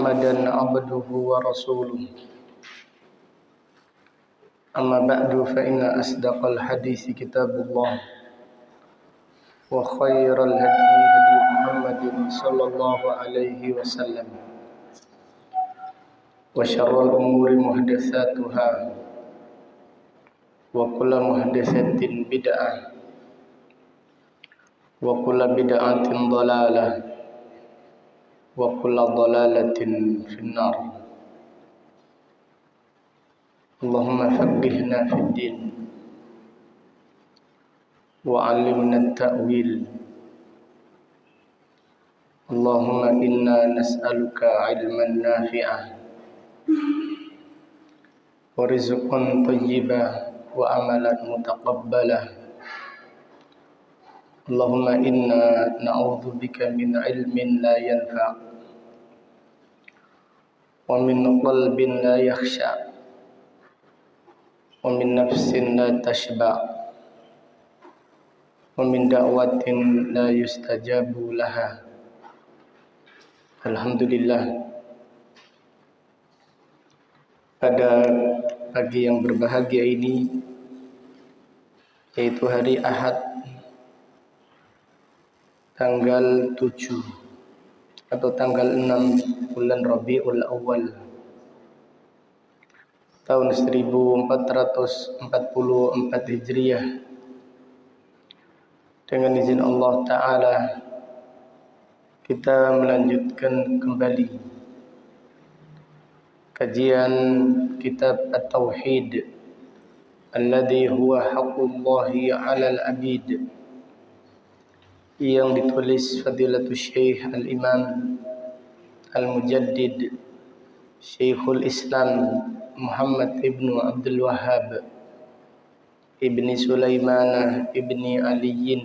محمدا عبده ورسوله أما بعد فإن أصدق الحديث كتاب الله وخير الهدي هدي محمد صلى الله عليه وسلم وشر الأمور محدثاتها وكل محدثة بدعة وكل بدعة ضلالة وكل ضلالة في النار. اللهم فقهنا في الدين وعلمنا التأويل. اللهم إنا نسألك علما نافعا ورزقا طيبا وعملا متقبلا. اللهم إنا نعوذ بك من علم لا ينفع ومن قلب لا يخشع ومن نفس لا تشبع ومن دعوة لا يستجاب لها. Alhamdulillah, pada pagi yang berbahagia ini, yaitu hari Ahad tanggal 7 atau tanggal 6 bulan Rabiul Awal tahun 1444 Hijriah, dengan izin Allah Ta'ala kita melanjutkan kembali kajian kitab At-Tauhid alladhi huwa haqqullahi 'alal 'abid, yang ditulis Fadilatul Syekh Al-Imam Al-Mujaddid Syekhul Islam Muhammad ibnu Abdul Wahhab ibni Sulaiman ibni Aliyin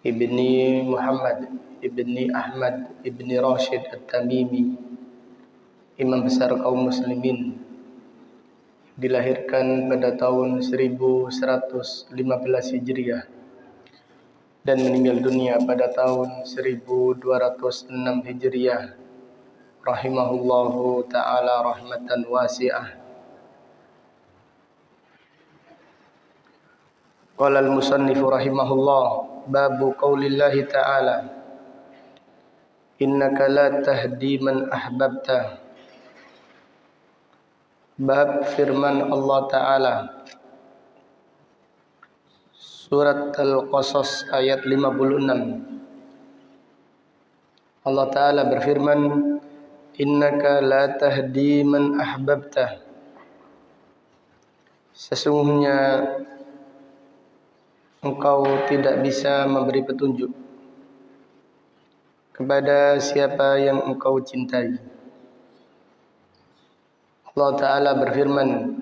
ibni Muhammad ibni Ahmad ibni Rashid At-Tamimi, imam besar kaum muslimin, dilahirkan pada tahun 1115 Hijriah dan meninggal dunia pada tahun 1206 Hijriah, rahimahullahu ta'ala rahmatan wasi'ah. Qala al-musannif rahimahullah, babu qaulillahi ta'ala, innaka la tahdi man ahbabta. Bab firman Allah Ta'ala, Surat Al-Qasas ayat 56. Allah Ta'ala berfirman, innaka la tahdi man ahbabta. Sesungguhnya engkau tidak bisa memberi petunjuk kepada siapa yang engkau cintai. Allah Ta'ala berfirman,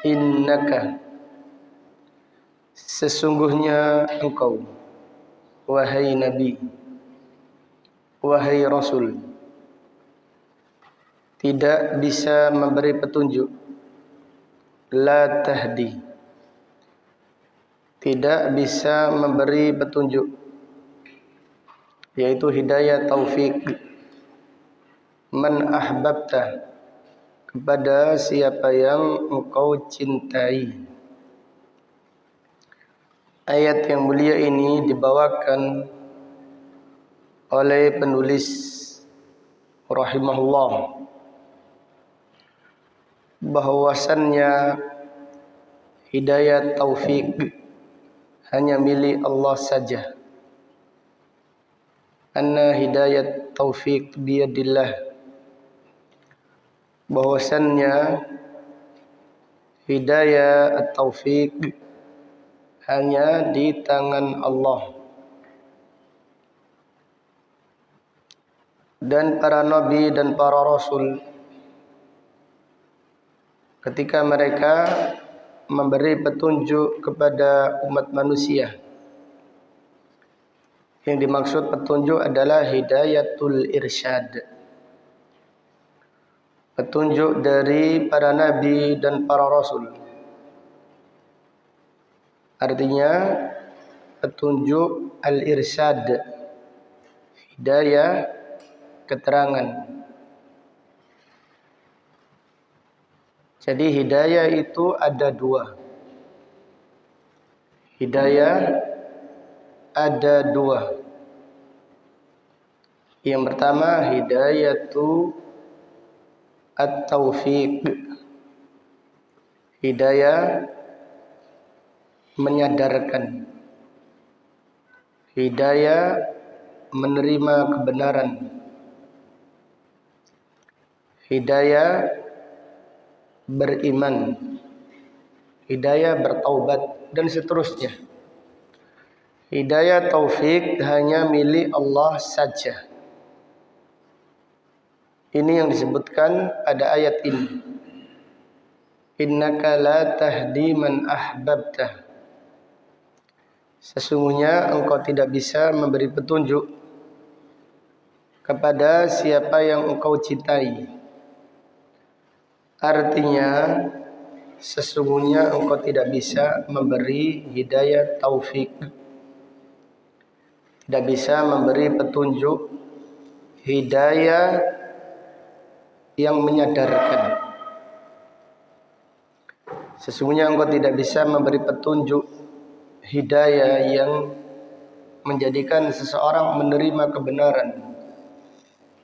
innaka, sesungguhnya engkau, wahai Nabi, wahai Rasul, tidak bisa memberi petunjuk. La tahdi, tidak bisa memberi petunjuk, yaitu hidayah taufik, man ahbabta, kepada siapa yang engkau cintai. Ayat yang mulia ini dibawakan oleh penulis rahimahullah bahwasannya hidayah taufik hanya milik Allah saja. Anna hidayat taufik biyadillah, bahwasannya hidayah at-taufik hanya di tangan Allah. Dan para nabi dan para rasul, ketika mereka memberi petunjuk kepada umat manusia, yang dimaksud petunjuk adalah hidayatul irsyad, petunjuk dari para nabi dan para rasul. Artinya petunjuk al-irsyad, hidayah keterangan. Jadi hidayah itu ada dua. Hidayah ada dua. Yang pertama hidayatu at-taufiq. Hidayah menyadarkan. Hidayah menerima kebenaran. Hidayah beriman. Hidayah bertaubat dan seterusnya. Hidayah taufik hanya milik Allah saja. Ini yang disebutkan pada ayat ini. Innaka la tahdi man ahbabta. Sesungguhnya engkau tidak bisa memberi petunjuk kepada siapa yang engkau cintai. Artinya, sesungguhnya engkau tidak bisa memberi hidayah taufik. Tidak bisa memberi petunjuk hidayah yang menyadarkan. Sesungguhnya engkau tidak bisa memberi petunjuk hidayah yang menjadikan seseorang menerima kebenaran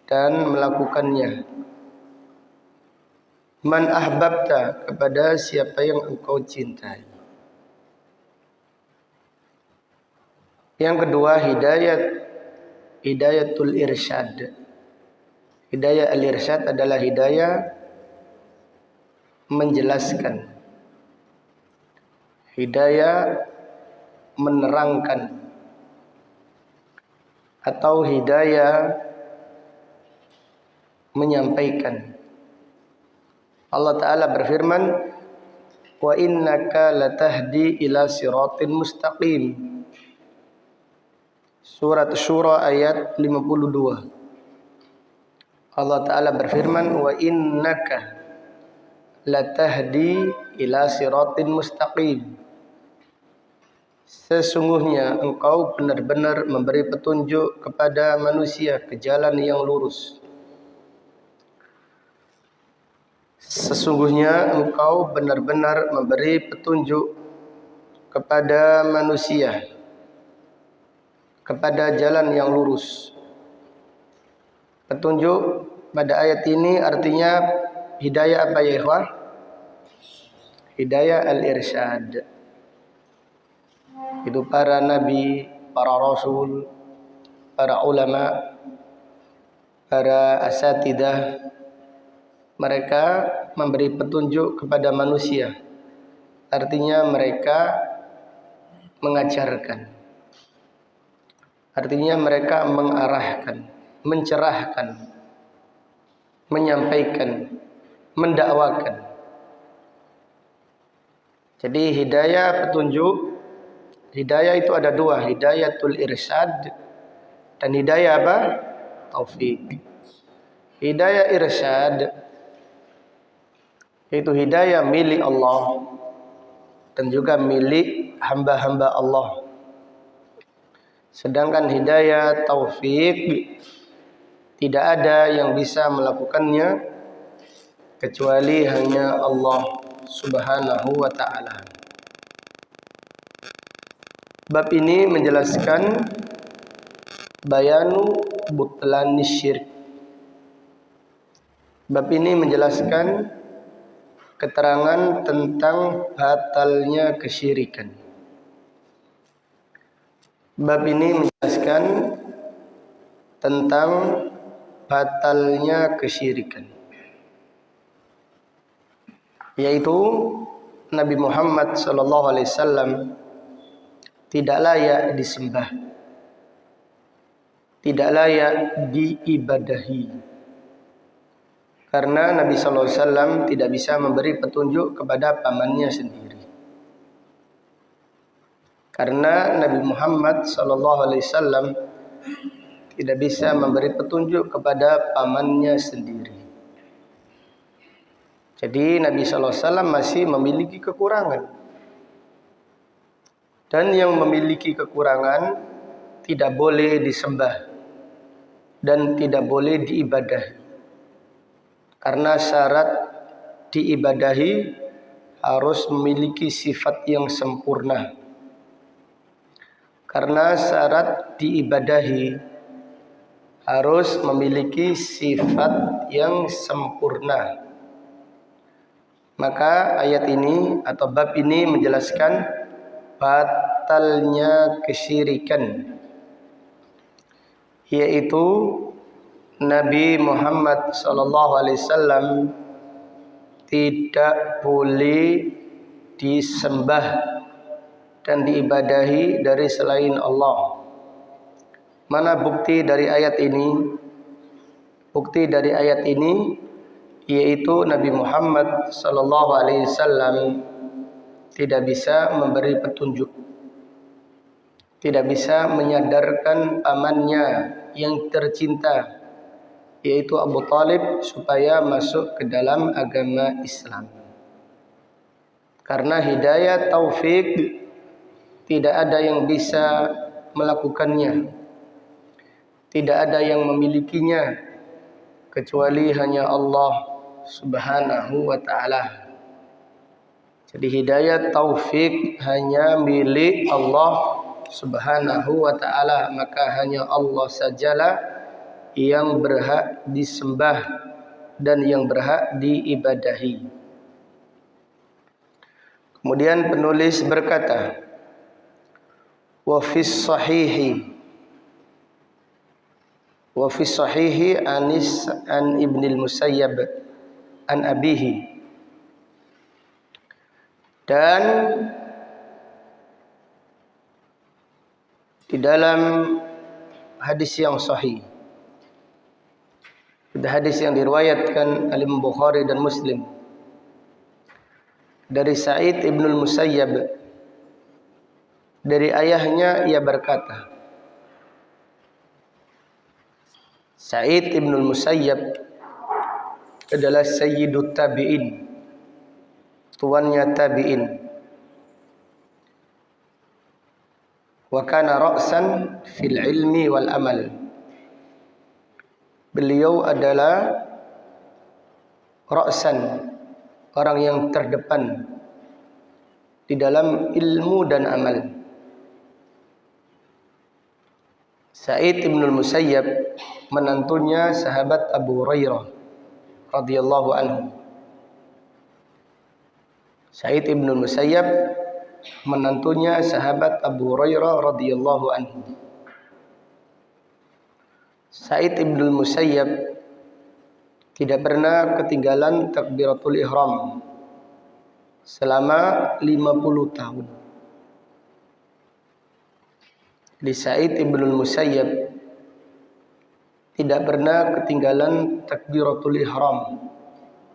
dan melakukannya. Man ahbabta, kepada siapa yang engkau cintai. Yang kedua hidayatul irsyad. Hidayah al-irsyad adalah hidayah menjelaskan. Hidayah menerangkan. Atau hidayah menyampaikan. Allah Ta'ala berfirman, wa innaka latahdi ila siratin mustaqim. Surat Syura ayat 52. Allah Ta'ala berfirman, wa innaka latahdi ila siratin mustaqim. Sesungguhnya engkau benar-benar memberi petunjuk kepada manusia ke jalan yang lurus. Sesungguhnya engkau benar-benar memberi petunjuk kepada manusia kepada jalan yang lurus. Petunjuk pada ayat ini artinya hidayah apa ya ikhwah? Hidayah al-irsyad. Itu para nabi, para rasul, para ulama, para asatidah. Mereka memberi petunjuk kepada manusia. Artinya mereka mengajarkan. Artinya mereka mengarahkan, mencerahkan, menyampaikan, mendakwakan. Jadi hidayah petunjuk, hidayah itu ada dua, hidayatul irsyad dan hidayah apa? Taufik. Hidayah irsyad itu hidayah milik Allah dan juga milik hamba-hamba Allah. Sedangkan hidayah taufik tidak ada yang bisa melakukannya kecuali hanya Allah Subhanahu wa ta'ala. Bab ini menjelaskan bayanu butlan syirk. Bab ini menjelaskan keterangan tentang batalnya kesyirikan. Bab ini menjelaskan tentang batalnya kesyirikan, yaitu Nabi Muhammad SAW tidak layak disembah, tidak layak diibadahi, karena Nabi SAW tidak bisa memberi petunjuk kepada pamannya sendiri. Karena Nabi Muhammad SAW tidak bisa memberi petunjuk kepada pamannya sendiri. Jadi Nabi SAW masih memiliki kekurangan. Dan yang memiliki kekurangan tidak boleh disembah dan tidak boleh diibadahi. Karena syarat diibadahi harus memiliki sifat yang sempurna. Karena syarat diibadahi harus memiliki sifat yang sempurna. Maka ayat ini atau bab ini menjelaskan batalnya kesyirikan, yaitu Nabi Muhammad SAW tidak boleh disembah dan diibadahi dari selain Allah. Mana bukti dari ayat ini? Bukti dari ayat ini yaitu Nabi Muhammad SAW tidak bisa memberi petunjuk, tidak bisa menyadarkan pamannya yang tercinta yaitu Abu Talib supaya masuk ke dalam agama Islam. Karena hidayah taufik tidak ada yang bisa melakukannya, tidak ada yang memilikinya kecuali hanya Allah Subhanahu wa ta'ala. Jadi hidayah taufik hanya milik Allah Subhanahu wa ta'ala, maka hanya Allah sajalah yang berhak disembah dan yang berhak diibadahi. Kemudian penulis berkata, wa fis sahihi anis an ibnil Musayyab an abihi, dan di dalam hadis yang sahih, hadis yang diriwayatkan oleh Imam Bukhari dan Muslim dari Sa'id ibnul Musayyab, dari ayahnya ia berkata, Sa'id ibnul Musayyab adalah sayyidut tabi'in, tuannya tabi'in. Wa kana ra'san fil ilmi wal amal. Beliau adalah ra'san, orang yang terdepan di dalam ilmu dan amal. Sa'id ibnul Musayyab menantunya sahabat Abu Hurairah radhiyallahu anhu. Sa'id ibnul Musayyab menantunya sahabat Abu Hurairah radhiyallahu anhu. Sa'id ibnul Musayyab tidak pernah ketinggalan takbiratul ihram selama 50 tahun. Di Sa'id ibnul Musayyab tidak pernah ketinggalan takbiratul ihram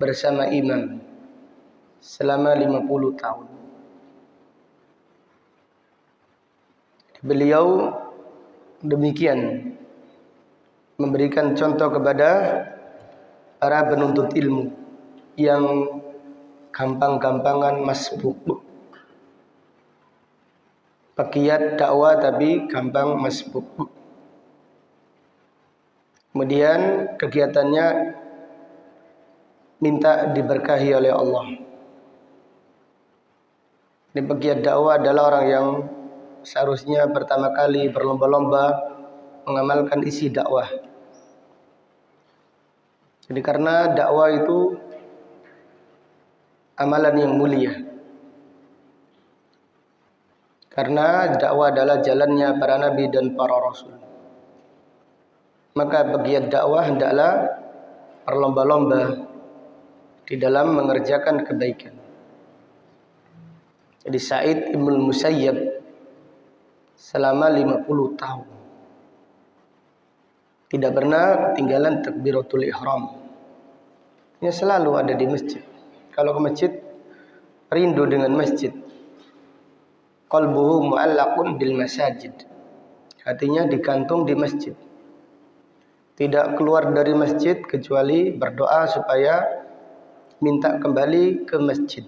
bersama imam selama 50 tahun. Beliau demikian memberikan contoh kepada para penuntut ilmu yang gampang-gampangan masbuk. Pegiat dakwah tapi gampang masbuk. Kemudian kegiatannya minta diberkahi oleh Allah. Ini pegiat dakwah adalah orang yang seharusnya pertama kali berlomba-lomba mengamalkan isi dakwah. Jadi karena dakwah itu amalan yang mulia. Karena dakwah adalah jalannya para nabi dan para rasul. Maka pegiat dakwah hendaklah berlomba-lomba di dalam mengerjakan kebaikan. Jadi Sa'id ibnul Musayyab selama 50 tahun tidak pernah ketinggalan takbiratul ihram. Dia selalu ada di masjid. Kalau ke masjid, rindu dengan masjid. Qalbuhu mu'allaqun bil masajid. Hatinya digantung di masjid. Tidak keluar dari masjid kecuali berdoa supaya minta kembali ke masjid.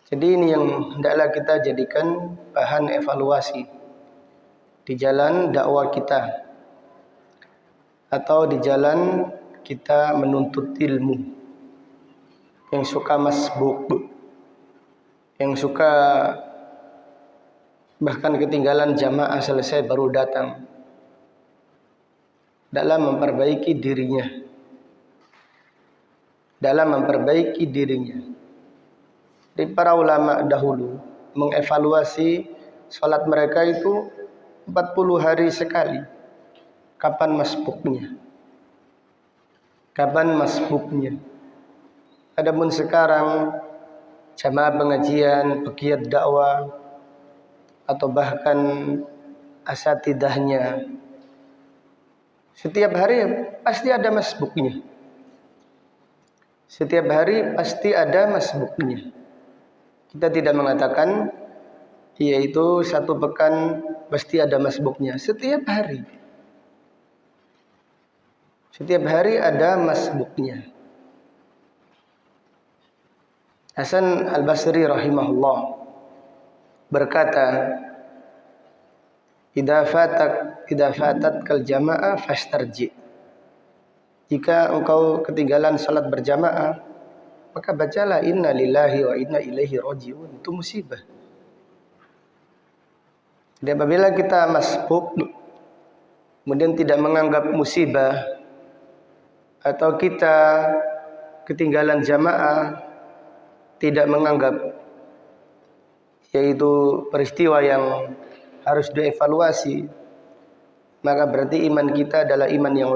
Jadi ini yang hendaklah kita jadikan bahan evaluasi. di jalan dakwah kita atau di jalan kita menuntut ilmu, yang suka masbuk, yang suka bahkan ketinggalan jamaah selesai baru datang, dalam memperbaiki dirinya, Di para ulama dahulu mengevaluasi salat mereka itu 40 hari sekali. Kapan masbuknya? Adapun sekarang jamaah pengajian, pegiat dakwah atau bahkan asatidahnya, setiap hari pasti ada masbuknya. Kita tidak mengatakan yaitu satu pekan pasti ada masbuknya. Setiap hari ada masbuknya. Hasan Al-Basri rahimahullah berkata, idza fatatkal jamaah fastarji. Jika engkau ketinggalan salat berjamaah, maka bacalah inna lillahi wa inna ilaihi raji'un. Itu musibah. Dan apabila kita masbuk kemudian tidak menganggap musibah, atau kita ketinggalan jamaah tidak menganggap yaitu peristiwa yang harus dievaluasi, maka berarti iman kita adalah iman yang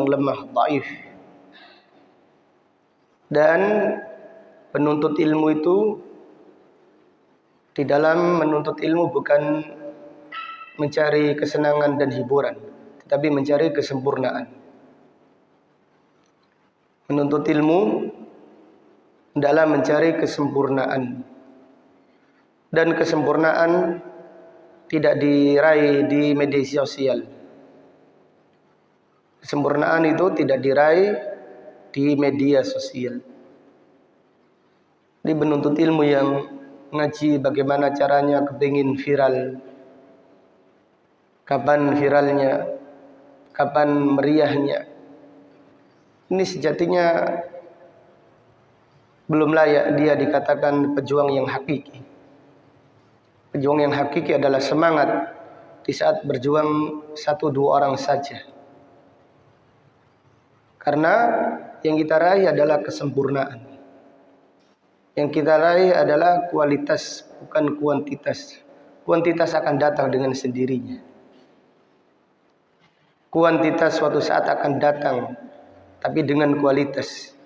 lemah. Dhaif. Dan penuntut ilmu itu di dalam menuntut ilmu bukan mencari kesenangan dan hiburan, tetapi mencari kesempurnaan. Menuntut ilmu dalam mencari kesempurnaan, dan kesempurnaan tidak diraih di media sosial. Kesempurnaan itu tidak diraih di media sosial. Di penuntut ilmu yang ngaji bagaimana caranya kepingin viral, kapan viralnya, kapan meriahnya, ini sejatinya belum layak dia dikatakan pejuang yang hakiki. Pejuang yang hakiki adalah semangat di saat berjuang 1-2 orang saja. Karena yang kita raih adalah kesempurnaan. Yang kita raih adalah kualitas, bukan kuantitas. Kuantitas akan datang dengan sendirinya. Kuantitas suatu saat akan datang, tapi dengan kualitas.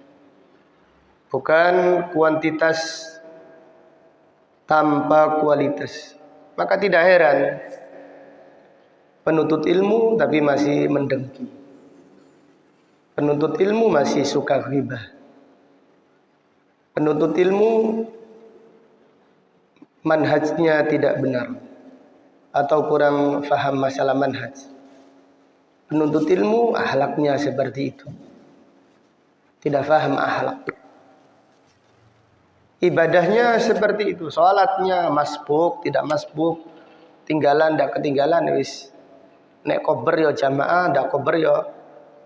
Bukan kuantitas tanpa kualitas. Maka tidak heran penuntut ilmu tapi masih mendengki. Penuntut ilmu masih suka ghibah. Penuntut ilmu manhajnya tidak benar atau kurang faham masalah manhaj. Penuntut ilmu akhlaknya seperti itu, tidak faham akhlak. Ibadahnya seperti itu, salatnya masbuk, tidak masbuk, tinggalan, tidak ketinggalan, wis nek kober ya jamaah, ndak kober ya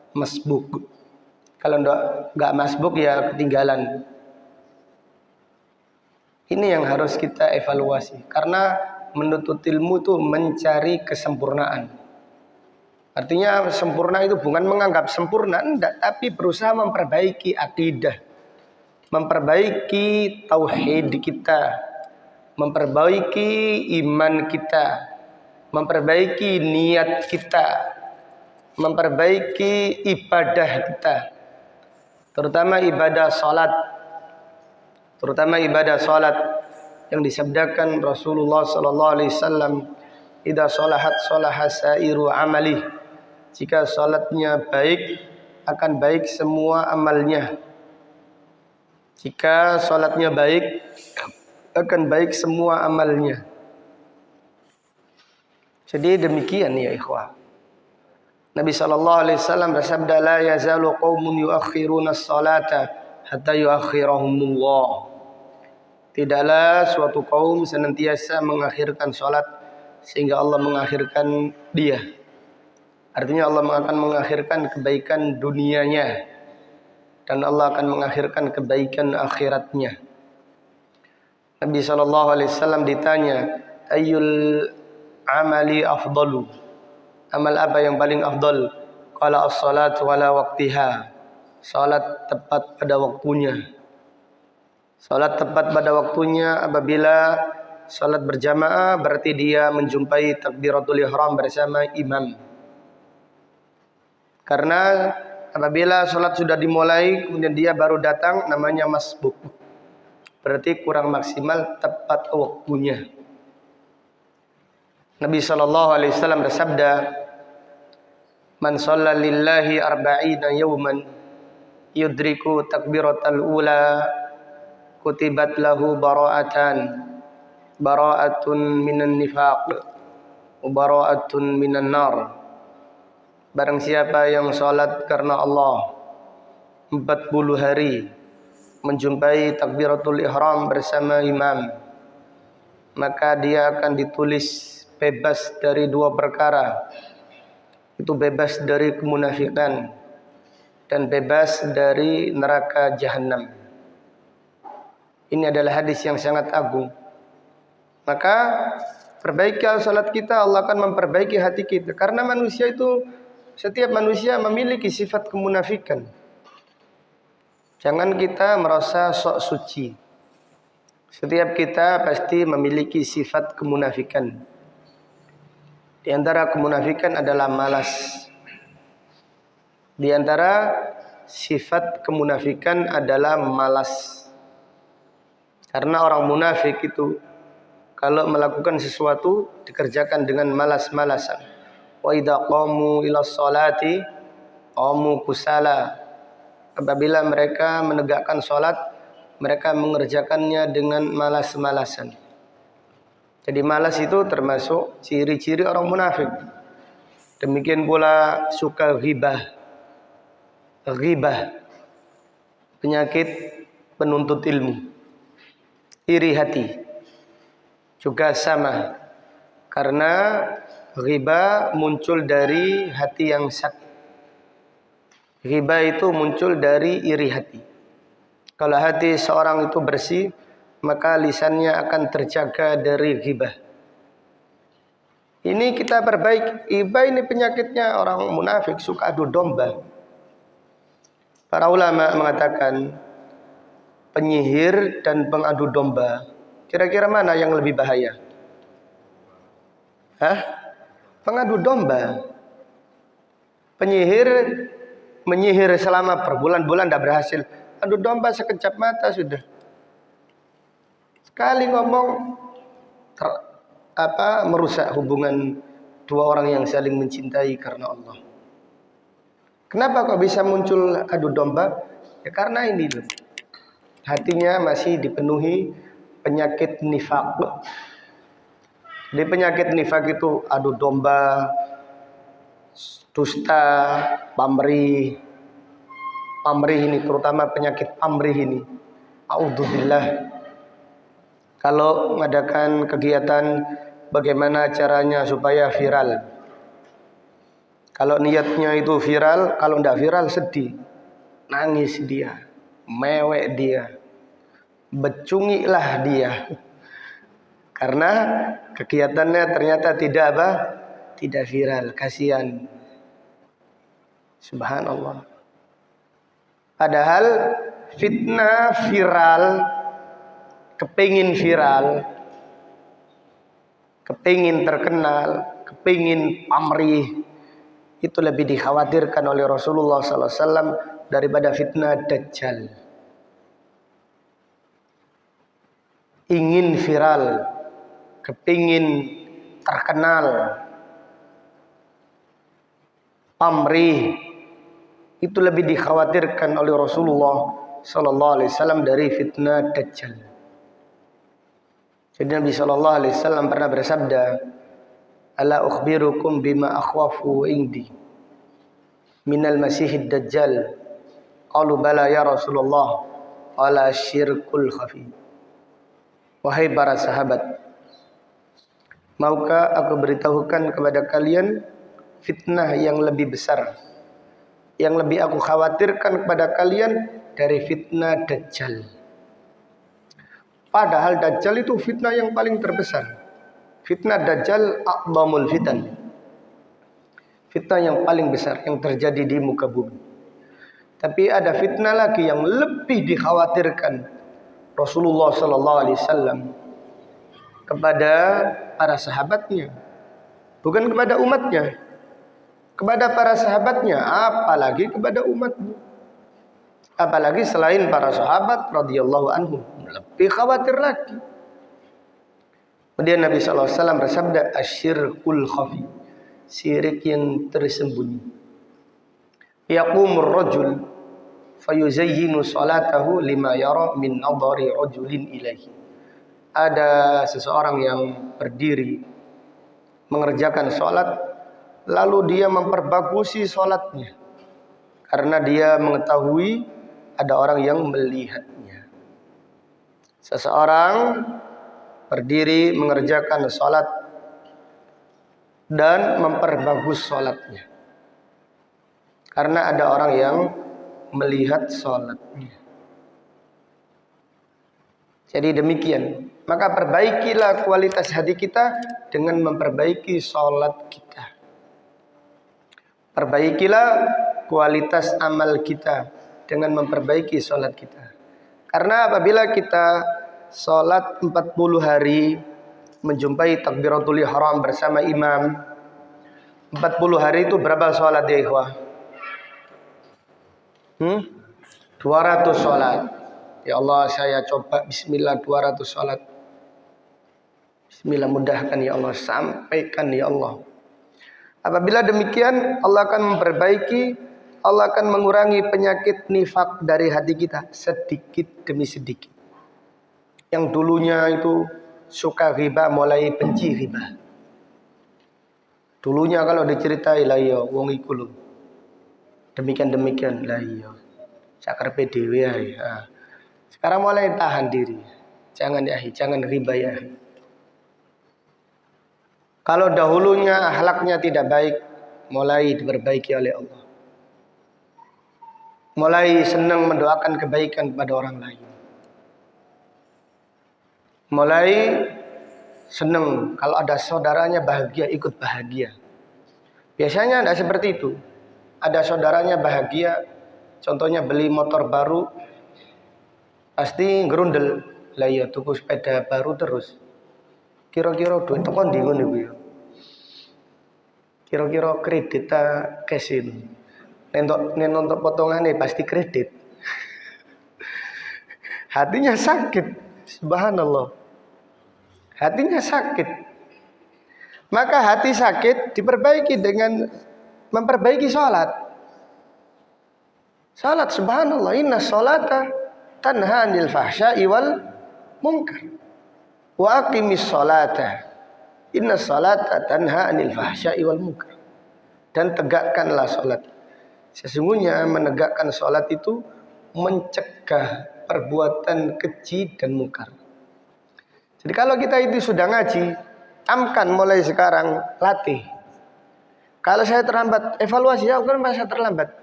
masbuk. Kalau nggak masbuk ya ketinggalan. Ini yang harus kita evaluasi, karena menuntut ilmu itu mencari kesempurnaan. Artinya sempurna itu bukan menganggap sempurna, enggak, tapi berusaha memperbaiki akidah, memperbaiki tauhid kita, memperbaiki iman kita, memperbaiki niat kita, memperbaiki ibadah kita, terutama ibadah salat yang disabdakan Rasulullah sallallahu alaihi wasallam, idza shalahat shalaha sairu amali. Jika salatnya baik, akan baik semua amalnya. Jika salatnya baik, akan baik semua amalnya. Jadi demikian ya ikhwah. Nabi sallallahu alaihi wasallam bersabda, la yazalu qaumun yuakhiruna as-salata hatta yuakhirahumullah. Tidaklah suatu kaum senantiasa mengakhirkan sholat sehingga Allah mengakhirkan dia. Artinya Allah akan mengakhirkan kebaikan dunianya dan Allah akan mengakhirkan kebaikan akhiratnya. Nabi SAW ditanya, ayyul amali afdalu? Amal apa yang paling afdal? Qala as-salatu ala waqtiha. Salat tepat pada waktunya. Salat tepat pada waktunya apabila salat berjamaah berarti dia menjumpai takbiratul ihram bersama imam. Karena apabila salat sudah dimulai kemudian dia baru datang namanya masbuk. Berarti kurang maksimal tepat waktunya. Nabi SAW bersabda, "Man shalla lillahi arba'ina yawman yudriku takbiratal ula kutibat lahu bara'atun minan nifaq wa bara'atun minan nar." Barang siapa yang salat karena Allah 40 hari menjumpai takbiratul ihram bersama imam, maka dia akan ditulis bebas dari dua perkara. Itu bebas dari kemunafikan dan bebas dari neraka jahanam. Ini adalah hadis yang sangat agung. Maka perbaiki salat kita, Allah akan memperbaiki hati kita. Karena manusia itu, setiap manusia memiliki sifat kemunafikan. Jangan kita merasa sok suci. Setiap kita pasti memiliki sifat kemunafikan. Di antara kemunafikan adalah malas. Di antara sifat kemunafikan adalah malas. Karena orang munafik itu kalau melakukan sesuatu dikerjakan dengan malas-malasan. Wa idza qamu ila sholati qamu kusala. Apabila mereka menegakkan salat, mereka mengerjakannya dengan malas-malasan. Jadi malas itu termasuk ciri-ciri orang munafik. Demikian pula suka ghibah. Ghibah, penyakit penuntut ilmu. Iri hati juga sama, karena ghibah muncul dari hati yang sakit. Ghibah itu muncul dari iri hati. Kalau hati seorang itu bersih, maka lisannya akan terjaga dari ghibah. Ini kita perbaiki. Ghibah ini penyakitnya orang munafik, suka adu domba. Para ulama mengatakan penyihir dan pengadu domba, kira-kira mana yang lebih bahaya? Pengadu domba. Penyihir menyihir selama berbulan-bulan tidak berhasil. Adu domba sekejap mata sudah. Sekali ngomong merusak hubungan dua orang yang saling mencintai karena Allah. Kenapa kok bisa muncul adu domba? Ya karena ini loh. Hatinya masih dipenuhi penyakit nifak. Jadi penyakit nifak itu adu domba, dusta, pamrih. Pamrih ini terutama penyakit pamrih ini. A'udzubillah. Kalau mengadakan kegiatan bagaimana caranya supaya viral. Kalau niatnya itu viral, kalau tidak viral sedih. Nangis dia, mewek dia. Becungilah dia, karena kegiatannya ternyata tidak viral, kasihan. Subhanallah. Padahal fitnah viral, kepingin viral, kepingin terkenal, kepingin pamrih, itu lebih dikhawatirkan oleh Rasulullah SAW daripada fitnah Dajjal. Ingin viral, kepingin terkenal, pamrih, itu lebih dikhawatirkan oleh Rasulullah SAW dari fitnah Dajjal. Jadi Nabi SAW pernah bersabda, "Ala ukhbirukum bima akhwafu indi minal masihid Dajjal." Qalu bala ya Rasulullah. Qala syirkul khafi. Wahai para sahabat, maukah aku beritahukan kepada kalian fitnah yang lebih besar, yang lebih aku khawatirkan kepada kalian dari fitnah Dajjal. Padahal Dajjal itu fitnah yang paling terbesar. Fitnah Dajjal a'dhamul fitan, fitnah yang paling besar yang terjadi di muka bumi. Tapi ada fitnah lagi yang lebih dikhawatirkan Rasulullah sallallahu alaihi wasallam kepada para sahabatnya, bukan kepada umatnya, kepada para sahabatnya, apalagi kepada umatnya, apalagi selain para sahabat radhiyallahu anhum, lebih khawatir lagi. Kemudian Nabi sallallahu alaihi wasallam bersabda, asyirkul khafi, syirik yang tersembunyi. Yaqumur rajul fayuzayyinu salatahu lima yara min nadhari rajulin ilaihi. Ada seseorang yang berdiri mengerjakan salat, lalu dia memperbagusi salatnya karena dia mengetahui ada orang yang melihatnya. Seseorang berdiri mengerjakan salat dan memperbagus salatnya karena ada orang yang melihat salatnya. Jadi demikian, maka perbaikilah kualitas hati kita dengan memperbaiki salat kita. Perbaikilah kualitas amal kita dengan memperbaiki salat kita. Karena apabila kita salat 40 hari menjumpai takbiratul ihram bersama imam, 40 hari itu berapa salat ya ikhwah? 200 salat. Ya Allah, saya coba bismillah 200 salat. Bismillah, mudahkan ya Allah, sampaikan ya Allah. Apabila demikian, Allah akan memperbaiki, Allah akan mengurangi penyakit nifak dari hati kita sedikit demi sedikit. Yang dulunya itu suka riba mulai benci riba. Dulunya kalau diceritai lah ya wong iku lho, demikian lah iya, sakarpe dhewe ae. Sekarang mulai tahan diri, jangan riba ya. Kalau dahulunya akhlaknya tidak baik, mulai diperbaiki oleh Allah. Mulai senang mendoakan kebaikan kepada orang lain. Mulai senang kalau ada saudaranya bahagia, ikut bahagia. Biasanya tidak seperti itu. Ada saudaranya bahagia, contohnya beli motor baru, pasti gerundel. Lah ya tuku sepeda baru terus. Kira-kira duit tekan ndi ngono iku ya. Kira-kira kredit ta cash in. Nentok potongane pasti kredit. Hatinya sakit. Subhanallah. Hatinya sakit. Maka hati sakit diperbaiki dengan memperbaiki salat. Salat, subhanallah, inna salata tanha 'anil fahsya'i wal munkar. Wa aqimis salata. Inna salata tanha 'anil fahsya'i wal munkar. Dan tegakkanlah salat. Sesungguhnya menegakkan salat itu mencegah perbuatan keji dan mungkar. Jadi kalau kita itu sudah ngaji, camkan mulai sekarang, latih. Kalau saya terlambat, evaluasi, ya kan masa terlambat.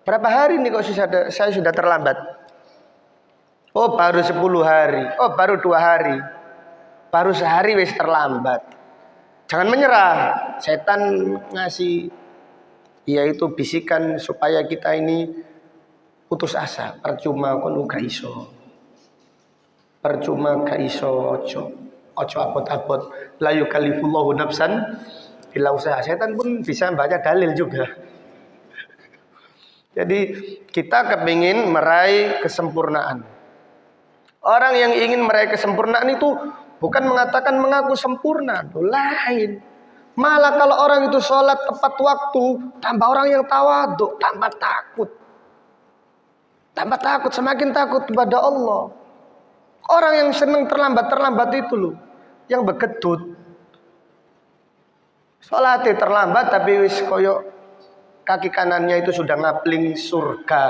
Berapa hari nih kok saya sudah terlambat? Oh baru 10 hari, oh baru 2 hari, baru sehari wis terlambat. Jangan menyerah, setan ngasih, yaitu bisikan supaya kita ini putus asa. Percuma kon gak iso. Percuma gak iso, ojo abot-abot. La yukallifullahu nafsan illa usaha. Setan pun bisa baca dalil juga. Jadi kita kepingin meraih kesempurnaan. Orang yang ingin meraih kesempurnaan itu bukan mengatakan mengaku sempurna, lain. Malah kalau orang itu sholat tepat waktu, tambah orang yang tawadhu, tambah takut. Tambah takut, semakin takut kepada Allah. Orang yang senang terlambat itu loh, yang begedut. Sholatnya terlambat tapi wis koyok kaki kanannya itu sudah ngapling surga.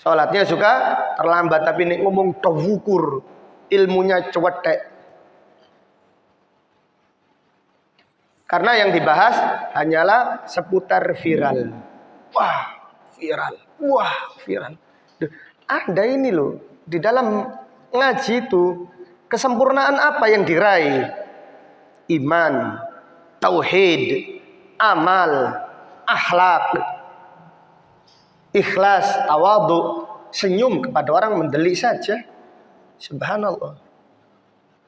Sholatnya juga terlambat tapi nek ngomong tawukur, ilmunya cuetek. Karena yang dibahas hanyalah seputar viral. Wah, viral. Wah, viral. Duh, ada ini loh, di dalam ngaji itu kesempurnaan apa yang diraih? Iman, tauhid, amal, akhlak, ikhlas, tawadhu, senyum kepada orang mendelik saja. Subhanallah.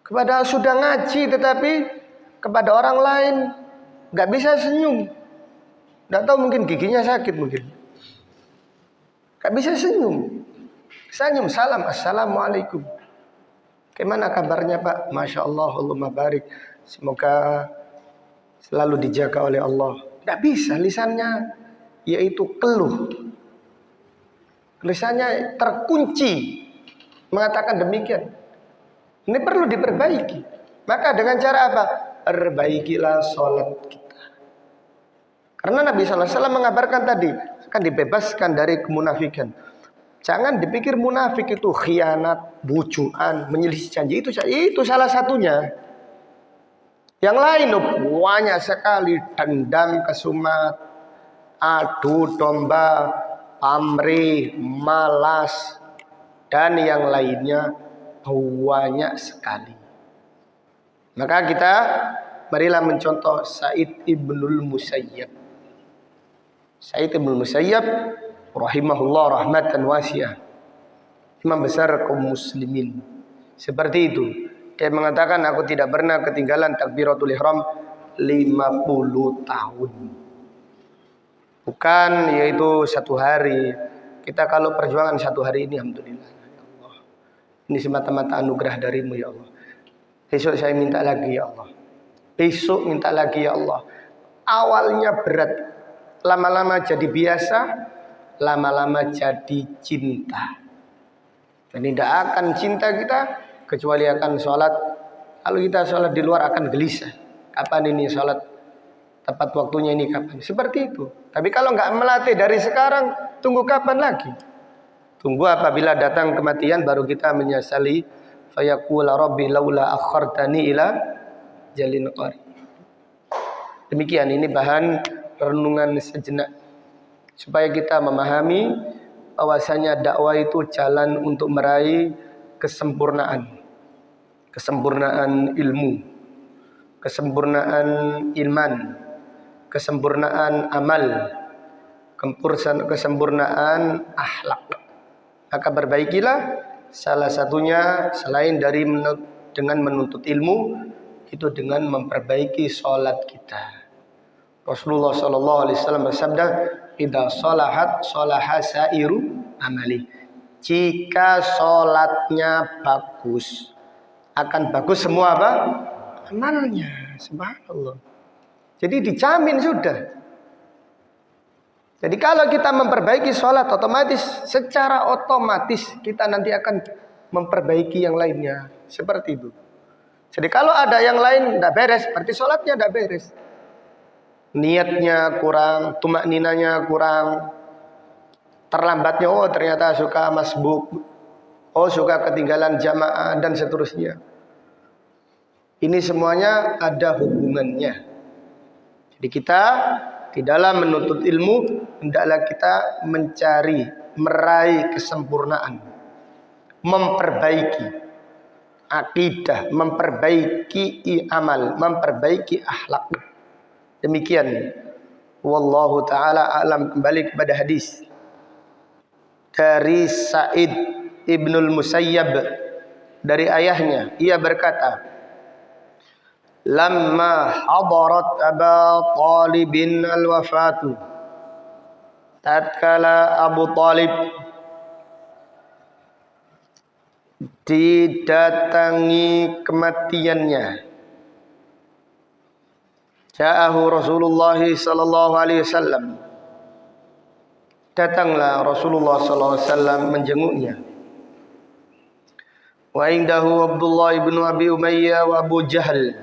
Kepada sudah ngaji tetapi kepada orang lain nggak bisa senyum. Nggak tahu, mungkin giginya sakit mungkin. Nggak bisa senyum. Senyum salam, assalamualaikum. Gimana kabarnya Pak? Masya Allah, Allahumma barik. Semoga selalu dijaga oleh Allah. Nggak bisa, lisannya yaitu keluh. Lisannya terkunci mengatakan demikian. Ini perlu diperbaiki. Maka dengan cara apa? Perbaikilah sholat kita. Karena Nabi SAW mengabarkan tadi akan dibebaskan dari kemunafikan. Jangan dipikir munafik itu khianat, bujuan, menyelisih janji. Itu salah satunya. Yang lain banyak sekali. Dendam, kesumat, adu domba, pamrih, malas, dan yang lainnya banyak sekali. Maka kita marilah mencontoh Sa'id ibnul Musayyab. Sa'id ibnul Musayyab rahimahullah rahmatan wasi'ah, imam besar kaum muslimin. Seperti itu. Dia mengatakan, aku tidak pernah ketinggalan takbiratul ihram 50 tahun. Bukan yaitu satu hari. Kita kalau perjuangan satu hari ini, alhamdulillah. Ya Allah. Ini semata-mata anugerah darimu ya Allah. Besok saya minta lagi ya Allah. Besok minta lagi ya Allah. Awalnya berat, lama-lama jadi biasa, lama-lama jadi cinta. Dan tidak akan cinta kita kecuali akan sholat. Kalau kita sholat di luar akan gelisah. Kapan ini sholat? Tepat waktunya ini kapan? Seperti itu. Tapi kalau nggak melatih dari sekarang, tunggu kapan lagi? Tunggu apabila datang kematian baru kita menyesali. Fayaqula rabbi laula akhartani ila jalin qarib. Demikian, ini bahan renungan sejenak supaya kita memahami bahwasanya dakwah itu jalan untuk meraih kesempurnaan ilmu, kesempurnaan iman, kesempurnaan amal, kesempurnaan akhlak. Maka perbaikilah. Salah satunya selain dari dengan menuntut ilmu, itu dengan memperbaiki sholat kita. Rasulullah SAW bersabda, "Idza sholahat sholaha sairu amali." Jika sholatnya bagus, akan bagus semua apa? Amalnya. Subhanallah. Jadi dijamin sudah. Jadi kalau kita memperbaiki sholat, secara otomatis kita nanti akan memperbaiki yang lainnya. Seperti itu. Jadi kalau ada yang lain tidak beres, berarti sholatnya tidak beres. Niatnya kurang, tumakninanya kurang, terlambatnya, ternyata suka masbuk, suka ketinggalan jamaah, dan seterusnya. Ini semuanya ada hubungannya. Jadi kita di dalam menuntut ilmu, hendaklah kita mencari, meraih kesempurnaan, memperbaiki akidah, memperbaiki amal, memperbaiki akhlak. Demikian. Wallahu ta'ala a'lam. Kembali kepada hadis dari Sa'id ibnul Musayyab dari ayahnya. Ia berkata, lamma hadarat Aba Talibin al-wafatu, tatkala Abu Talib didatangi kematiannya, ja'ahu Rasulullah sallallahu alaihi wasallam, datanglah Rasulullah sallallahu alaihi wasallam menjenguknya. Wa indahu Abdullah ibn Abi Umayyah wa Abu Jahal,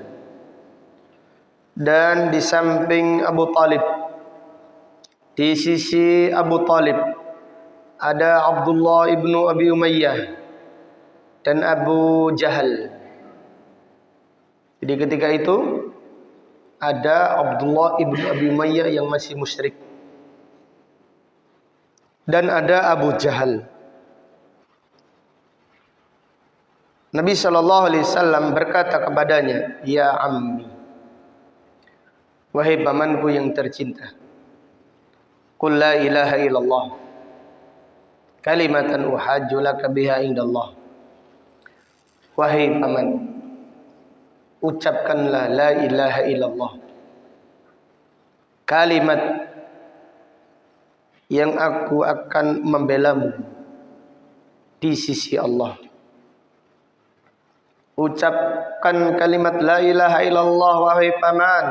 dan di samping Abu Talib, di sisi Abu Talib ada Abdullah ibnu Abi Umayyah dan Abu Jahal. Jadi ketika itu ada Abdullah ibn Abi Umayyah yang masih musyrik, dan ada Abu Jahal. Nabi SAW berkata kepadanya, "Ya ammi, wahai pamanku yang tercinta, qul la ilaha illallah, kalimatan uhajju laka biha indallah." Wahai paman, ucapkanlah la ilaha illallah, kalimat yang aku akan membelamu di sisi Allah. Ucapkan kalimat la ilaha illallah wahai paman,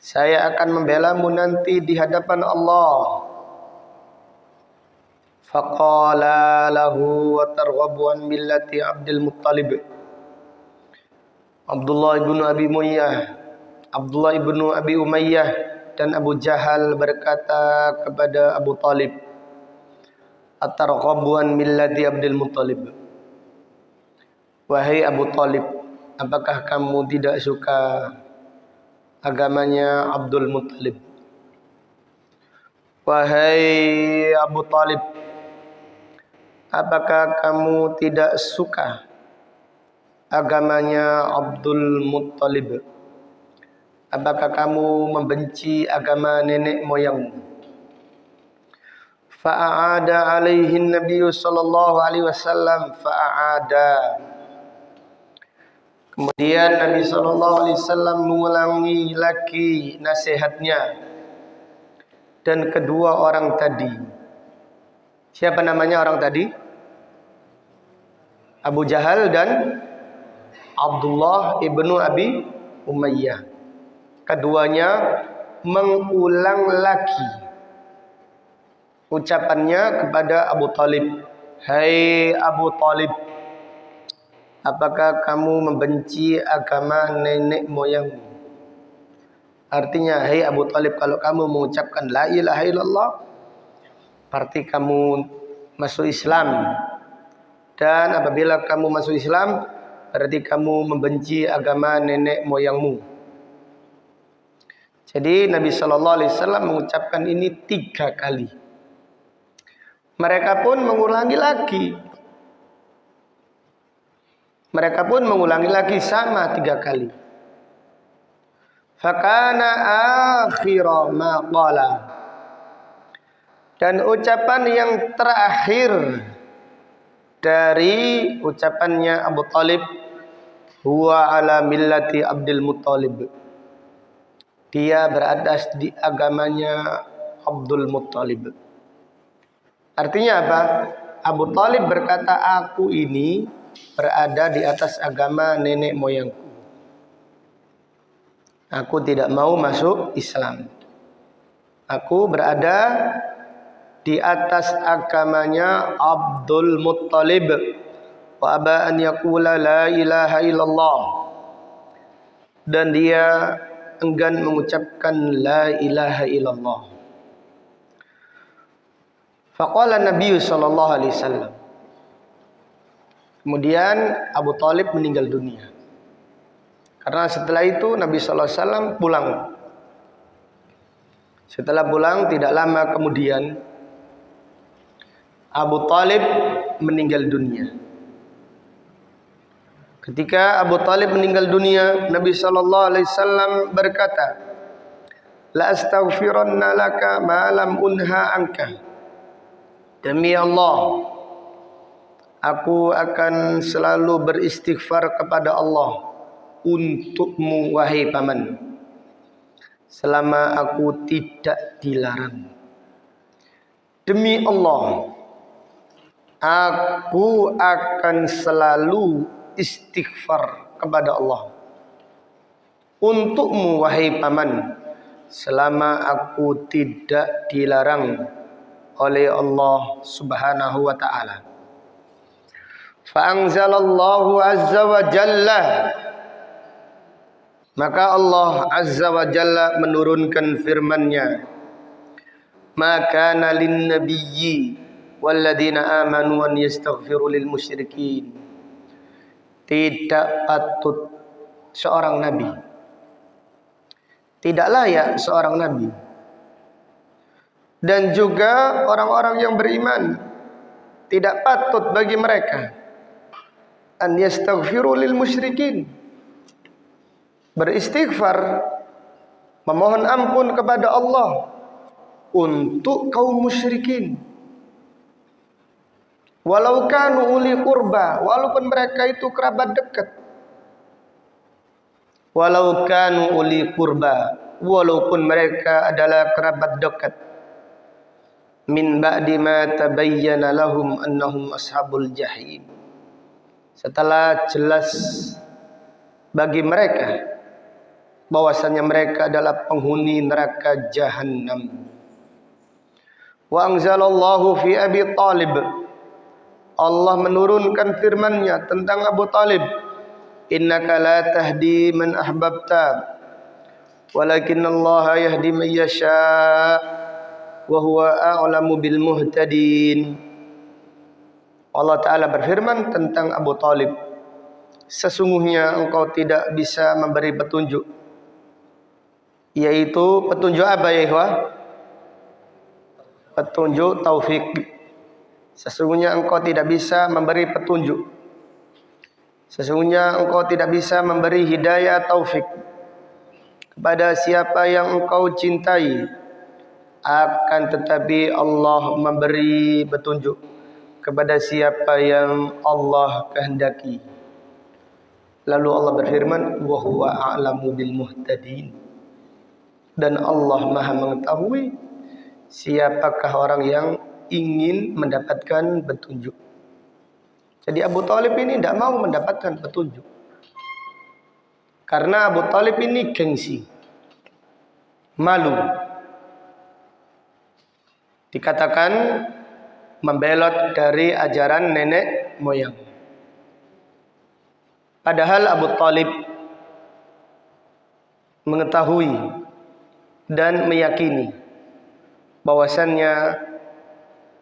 saya akan membelamu nanti di hadapan Allah. Faqala lahu wa targhabu an millati Abdul Muttalib. Abdullah ibnu Abi Umayyah, Abdullah ibnu Abi Umayyah dan Abu Jahal berkata kepada Abu Talib, "Atarghabu an millati Abdul Muttalib?" Wahai Abu Talib, apakah kamu tidak suka agamanya Abdul Muttalib? Wahai Abu Talib, apakah kamu tidak suka agamanya Abdul Muttalib? Apakah kamu membenci agama nenek moyangmu? Fa'ada alaihi Nabi sallallahu alaihi wasallam, fa'ada. Kemudian Nabi SAW mengulangi lagi nasihatnya. Dan kedua orang tadi, siapa namanya orang tadi? Abu Jahal dan Abdullah ibnu Abi Umayyah. Keduanya mengulang lagi ucapannya kepada Abu Talib. Hai Abu Talib, apakah kamu membenci agama nenek moyangmu? Artinya, hai Abu Talib, kalau kamu mengucapkan la ilaha illallah, berarti kamu masuk Islam. Dan apabila kamu masuk Islam, berarti kamu membenci agama nenek moyangmu. Jadi Nabi SAW mengucapkan ini 3 kali. Mereka pun mengulangi lagi. Mereka pun mengulangi lagi sama 3 kali. Fakana akhira ma qala. Dan ucapan yang terakhir dari ucapannya Abu Talib, huwa ala millati Abdul Muttalib. Dia berada di agamanya Abdul Muttalib. Artinya apa? Abu Talib berkata, aku ini berada di atas agama nenek moyangku. Aku tidak mau masuk Islam. Aku berada di atas agamanya Abdul Muttalib. Wa aba an yaqula la ilaha illallah. Dan dia enggan mengucapkan la ilaha illallah. Faqala Nabi sallallahu alaihi wasallam. Kemudian Abu Talib meninggal dunia. Karena setelah itu Nabi sallallahu alaihi wasallam pulang. Setelah pulang tidak lama kemudian Abu Talib meninggal dunia. Ketika Abu Talib meninggal dunia, Nabi sallallahu alaihi wasallam berkata, "La astaghfiranna laka ma lam unha anka." Demi Allah, aku akan selalu beristighfar kepada Allah untukmu wahai paman, selama aku tidak dilarang. Demi Allah, aku akan selalu istighfar kepada Allah untukmu wahai paman, selama aku tidak dilarang oleh Allah Subhanahu wa ta'ala. Fa'anzalallahu azza wa jalla, maka Allah azza wa jalla menurunkan firman-Nya, "Ma kana lin nabiyyi walladzina amanu an yastaghfiru lil musyrikin. Tidak patut seorang nabi, tidak layak seorang nabi, dan juga orang-orang yang beriman tidak patut bagi mereka an yastaghfiru lil musyrikin, beristighfar, memohon ampun kepada Allah untuk kaum musyrikin. Walau kanu uli qurba, walaupun mereka itu kerabat dekat. Walau kanu uli qurba, walaupun mereka adalah kerabat dekat. Min ba'di ma tabayyana lahum annahum ashabul jahim. Setelah jelas bagi mereka bahwasanya mereka adalah penghuni neraka Jahannam. Wa anzalallahu fi Abi Thalib, Allah menurunkan firman-Nya tentang Abu Talib, innaka la tahdi man ahbabta walakinallaha yahdi man yasha wa huwa a'lamu bil muhtadin. Allah Ta'ala berfirman tentang Abu Talib, sesungguhnya engkau tidak bisa memberi petunjuk. Yaitu petunjuk apa ya ikhwah? Petunjuk taufik. Sesungguhnya engkau tidak bisa memberi petunjuk. Sesungguhnya engkau tidak bisa memberi hidayah taufik kepada siapa yang engkau cintai. Akan tetapi Allah memberi petunjuk kepada siapa yang Allah kehendaki. Lalu Allah berfirman, wa huwa a'lamu bil muhtadin. Dan Allah Maha mengetahui siapakah orang yang ingin mendapatkan petunjuk. Jadi Abu Talib ini tidak mau mendapatkan petunjuk. Karena Abu Talib ini gengsi, malu. Dikatakan membelot dari ajaran nenek moyang. Padahal Abu Talib mengetahui dan meyakini bahwasannya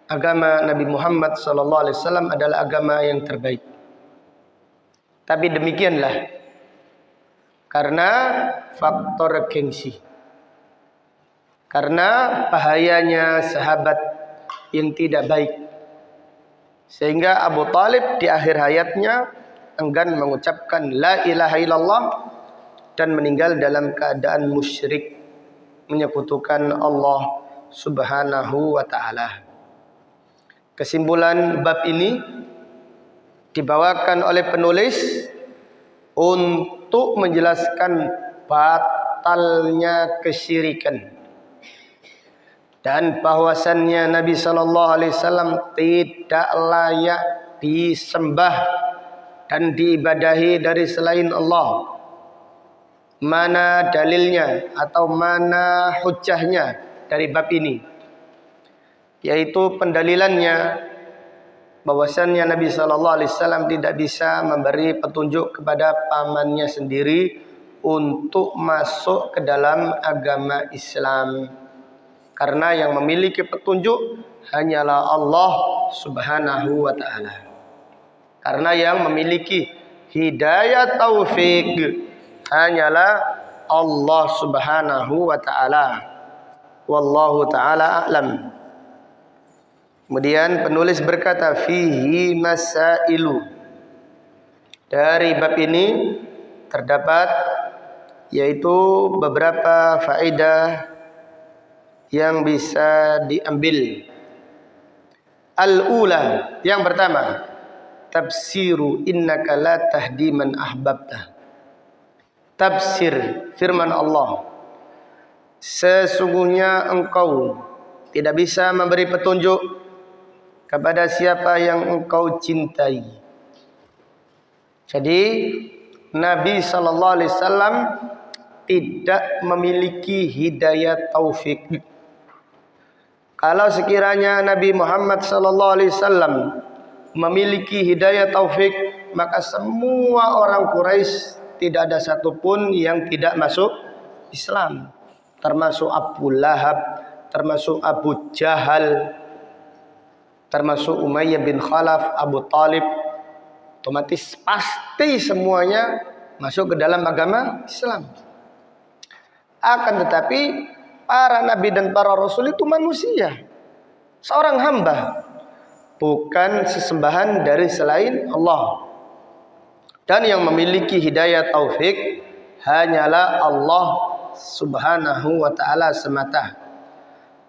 agama Nabi Muhammad SAW adalah agama yang terbaik. Tapi demikianlah, karena faktor gengsi, karena bahayanya sahabat yang tidak baik, sehingga Abu Talib di akhir hayatnya enggan mengucapkan la ilaha illallah dan meninggal dalam keadaan musyrik, menyekutukan Allah Subhanahu wa ta'ala. Kesimpulan bab ini dibawakan oleh penulis untuk menjelaskan batalnya kesyirikan dan bahwasannya Nabi SAW tidak layak disembah dan diibadahi dari selain Allah. Mana dalilnya atau mana hujjahnya dari bab ini? Yaitu pendalilannya bahwasannya Nabi SAW tidak bisa memberi petunjuk kepada pamannya sendiri untuk masuk ke dalam agama Islam. Karena yang memiliki petunjuk hanyalah Allah Subhanahu wa ta'ala. Karena yang memiliki hidayah taufik hanyalah Allah Subhanahu wa ta'ala. Wallahu ta'ala a'lam. Kemudian penulis berkata fihi masailu. Dari bab ini terdapat yaitu beberapa faedah yang bisa diambil. Al-ula, yang pertama, tafsiru innaka la tahdi man ahbabta. Tafsir firman Allah, sesungguhnya engkau tidak bisa memberi petunjuk kepada siapa yang engkau cintai. Jadi Nabi SAW tidak memiliki hidayah taufik. Kalau sekiranya Nabi Muhammad SAW memiliki hidayah taufik, maka semua orang Quraisy tidak ada satupun yang tidak masuk Islam, termasuk Abu Lahab, termasuk Abu Jahal. termasuk Umayyah bin Khalaf, Abu Talib, otomatis pasti semuanya masuk ke dalam agama Islam. Akan tetapi para nabi dan para rasul itu manusia, seorang hamba, bukan sesembahan dari selain Allah. Dan yang memiliki hidayah taufik hanyalah Allah Subhanahu wa ta'ala semata.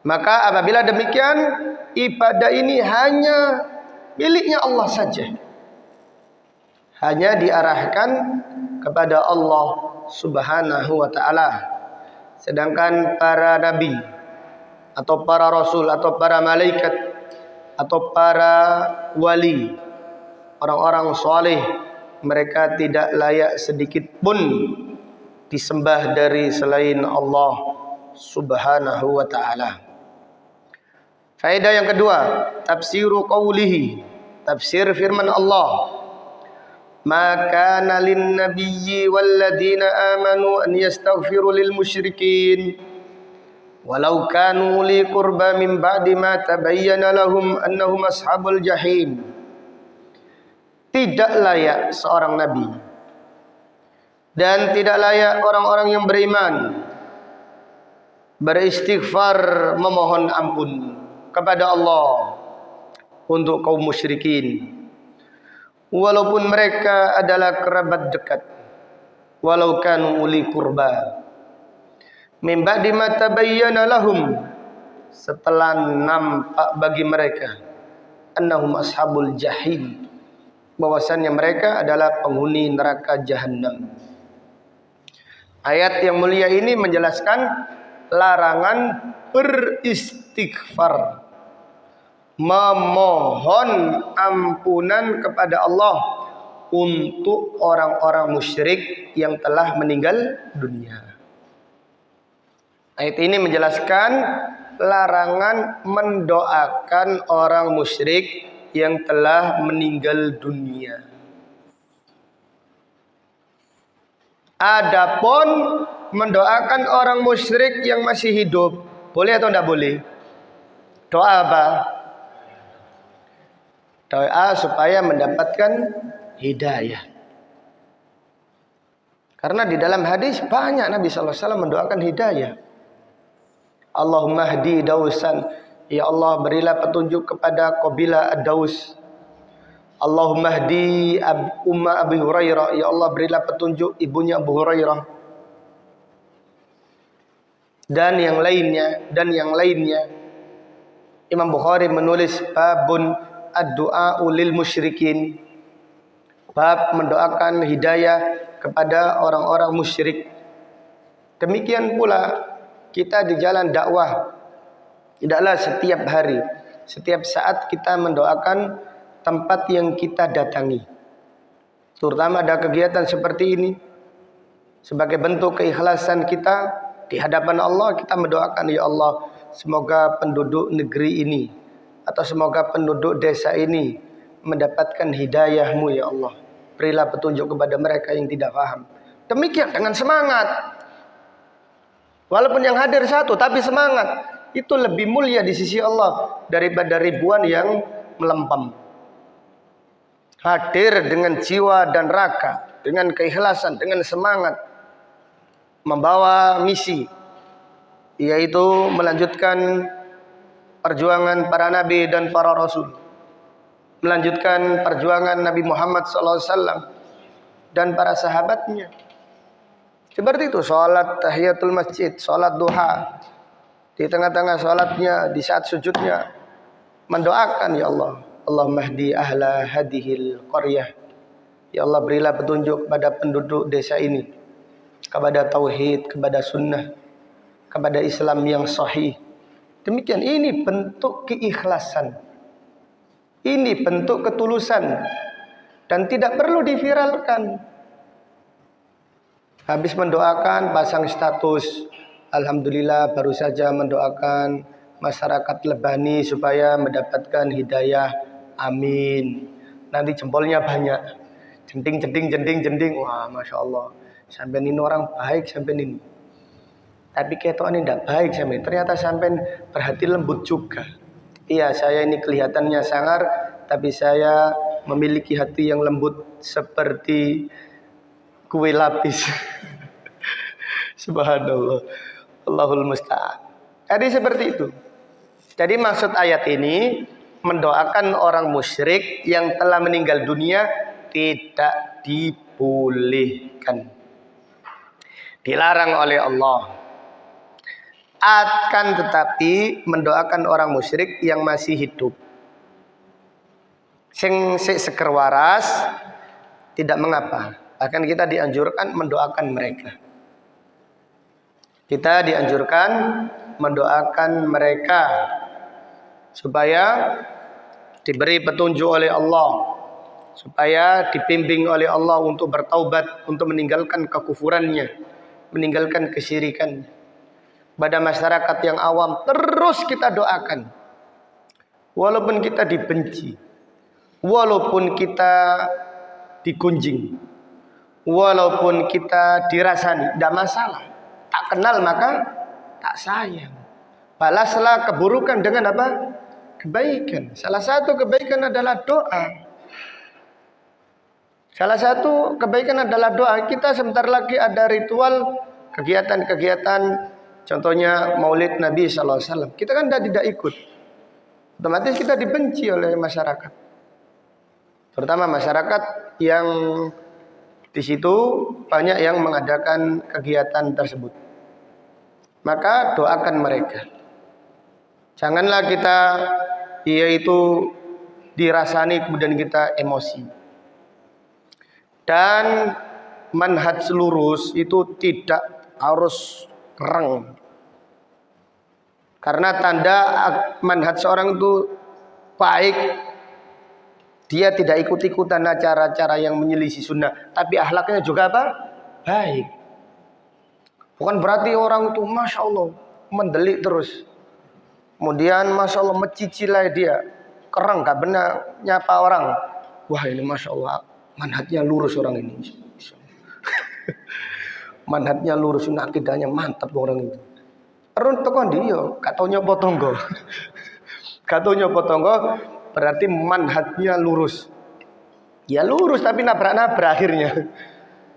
Maka apabila demikian, ibadah ini hanya miliknya Allah saja, hanya diarahkan kepada Allah Subhanahu wa ta'ala. Sedangkan para nabi atau para rasul atau para malaikat atau para wali, orang-orang soleh, mereka tidak layak sedikit pun disembah dari selain Allah Subhanahu wa ta'ala. Faedah yang kedua, tafsiru qawlihi, tafsir firman Allah. Ma kana lin nabiyyi walladzina amanu an yastaghfiru lil musyrikin walau kanu li qurba min ba'di ma tabayyana lahum annahum ashabul jahim. Tidak layak seorang nabi dan tidak layak orang-orang yang beriman beristighfar, memohon ampun kepada Allah untuk kaum musyrikin, walaupun mereka adalah kerabat dekat, walau kanu uli qurba, min ba'di ma tabayyana lahum, setelah nampak bagi mereka, annahum ashabul jahim, bahwasannya mereka adalah penghuni neraka jahanam. Ayat yang mulia ini menjelaskan larangan beristighfar, memohon ampunan kepada Allah untuk orang-orang musyrik yang telah meninggal dunia. Ayat ini menjelaskan larangan mendoakan orang musyrik yang telah meninggal dunia. Adapun mendoakan orang musyrik yang masih hidup, boleh atau tidak boleh? Doa apa? Doa supaya mendapatkan hidayah. Karena di dalam hadis banyak Nabi SAW mendoakan hidayah. Allahumma hdi dausan, ya Allah berilah petunjuk kepada kabilah Ad-Daus. Allahumma hdi umma Abi Hurairah, ya Allah berilah petunjuk ibunya Abu Hurairah. Dan yang lainnya. Imam Bukhari menulis babun ad-du'a lil musyrikin, bab mendoakan hidayah kepada orang-orang musyrik. Demikian pula kita di jalan dakwah, tidaklah setiap hari, setiap saat kita mendoakan tempat yang kita datangi. Terutama ada kegiatan seperti ini, sebagai bentuk keikhlasan kita di hadapan Allah, kita mendoakan, ya Allah, semoga penduduk negeri ini atau semoga penduduk desa ini mendapatkan hidayah-Mu, ya Allah. Berilah petunjuk kepada mereka yang tidak paham. Demikian dengan semangat. Walaupun yang hadir satu, tapi semangat. Itu lebih mulia di sisi Allah daripada ribuan yang melempem. Hadir dengan jiwa dan raga, dengan keikhlasan, dengan semangat, membawa misi, yaitu melanjutkan perjuangan para nabi dan para rasul, melanjutkan perjuangan Nabi Muhammad SAW dan para sahabatnya. Seperti itu, sholat tahiyatul masjid, sholat duha, di tengah-tengah sholatnya, di saat sujudnya, mendoakan, ya Allah, Allahumma hdi ahla hadhil qaryah, ya Allah berilah petunjuk kepada penduduk desa ini, kepada tauhid, kepada sunnah, kepada Islam yang sahih. Demikian, ini bentuk keikhlasan, ini bentuk ketulusan, dan tidak perlu diviralkan. Habis mendoakan, pasang status, alhamdulillah baru saja mendoakan masyarakat Lebani supaya mendapatkan hidayah, amin. Nanti jempolnya banyak, jending. Wah, masya Allah, sampai ini orang baik sampai ini. Tapi ketoknya tidak baik sampai. Ternyata sampai berhati lembut juga. Iya, saya ini kelihatannya sangar, tapi saya memiliki hati yang lembut seperti kue lapis. Subhanallah. Allahul musta'an. Jadi seperti itu. Jadi maksud ayat ini mendoakan orang musyrik yang telah meninggal dunia tidak dibolehkan. Dilarang oleh Allah. Akan tetapi mendoakan orang musyrik yang masih hidup, sing seger waras, tidak mengapa. Bahkan kita dianjurkan mendoakan mereka. Kita dianjurkan mendoakan mereka supaya diberi petunjuk oleh Allah, supaya dibimbing oleh Allah untuk bertaubat, untuk meninggalkan kekufurannya, meninggalkan kesyirikan. Pada masyarakat yang awam terus kita doakan, walaupun kita dibenci, walaupun kita digunjing, walaupun kita dirasani, tidak masalah. Tak kenal maka tak sayang. Balaslah keburukan dengan apa? Kebaikan. Salah satu kebaikan adalah doa. Salah satu kebaikan adalah doa. Kita sebentar lagi ada ritual kegiatan-kegiatan, contohnya Maulid Nabi SAW. Kita kan tidak ikut. Otomatis kita dibenci oleh masyarakat. Terutama masyarakat yang di situ banyak yang mengadakan kegiatan tersebut. Maka doakan mereka. Janganlah kita yaitu dirasani kemudian kita emosi. Dan manhaj lurus itu tidak harus kereng. Karena tanda manhaj seorang itu baik, dia tidak ikut-ikutan acara-acara yang menyelisih sunnah, tapi akhlaknya juga apa? Baik. Bukan berarti orang itu Masya Allah mendelik terus, kemudian Masya Allah mencicilai dia, kerang gak benar nyapa orang. Wah ini Masya Allah manhajnya lurus orang ini. Manhajnya lurus, akidahnya mantap orang itu. Erun tekan dia, gak tau nyopo tonggo. Gak tau nyopo tonggo berarti manhajnya lurus. Ya lurus tapi nabrak-nabrak akhirnya.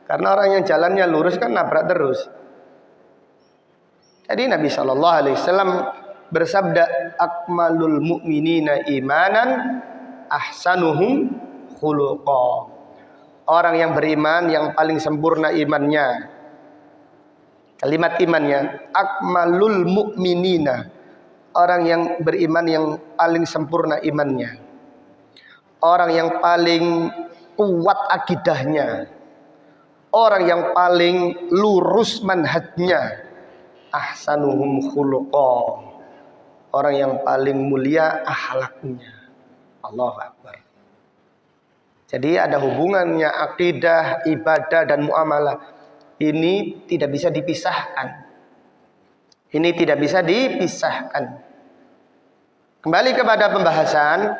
Karena orang yang jalannya lurus kan nabrak terus. Jadi Nabi SAW bersabda, akmalul mu'minina imanan ahsanuhum khuluqa. Orang yang beriman yang paling sempurna imannya. Kalimat imannya akmalul mu'minina. Orang yang beriman yang paling sempurna imannya. Orang yang paling kuat akidahnya. Orang yang paling lurus manhajnya. Ahsanuhum khuluqa. Orang yang paling mulia akhlaknya. Allahu Akbar. Jadi ada hubungannya akidah, ibadah dan muamalah. Ini tidak bisa dipisahkan. Ini tidak bisa dipisahkan. Kembali kepada pembahasan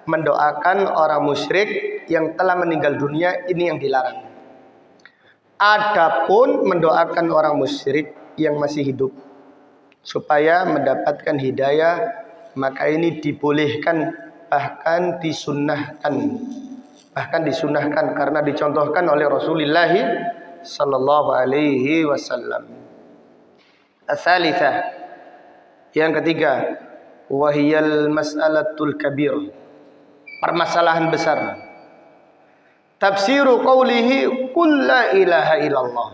mendoakan orang musyrik yang telah meninggal dunia, ini yang dilarang. Adapun mendoakan orang musyrik yang masih hidup supaya mendapatkan hidayah, maka ini dibolehkan, bahkan disunnahkan. Bahkan disunnahkan karena dicontohkan oleh Rasulullah sallallahu alaihi wasallam. As-salitsah, yang ketiga, wahiyal mas'alatul kabir, permasalahan besar. Tafsiru qawlihi qul la ilaha illallah.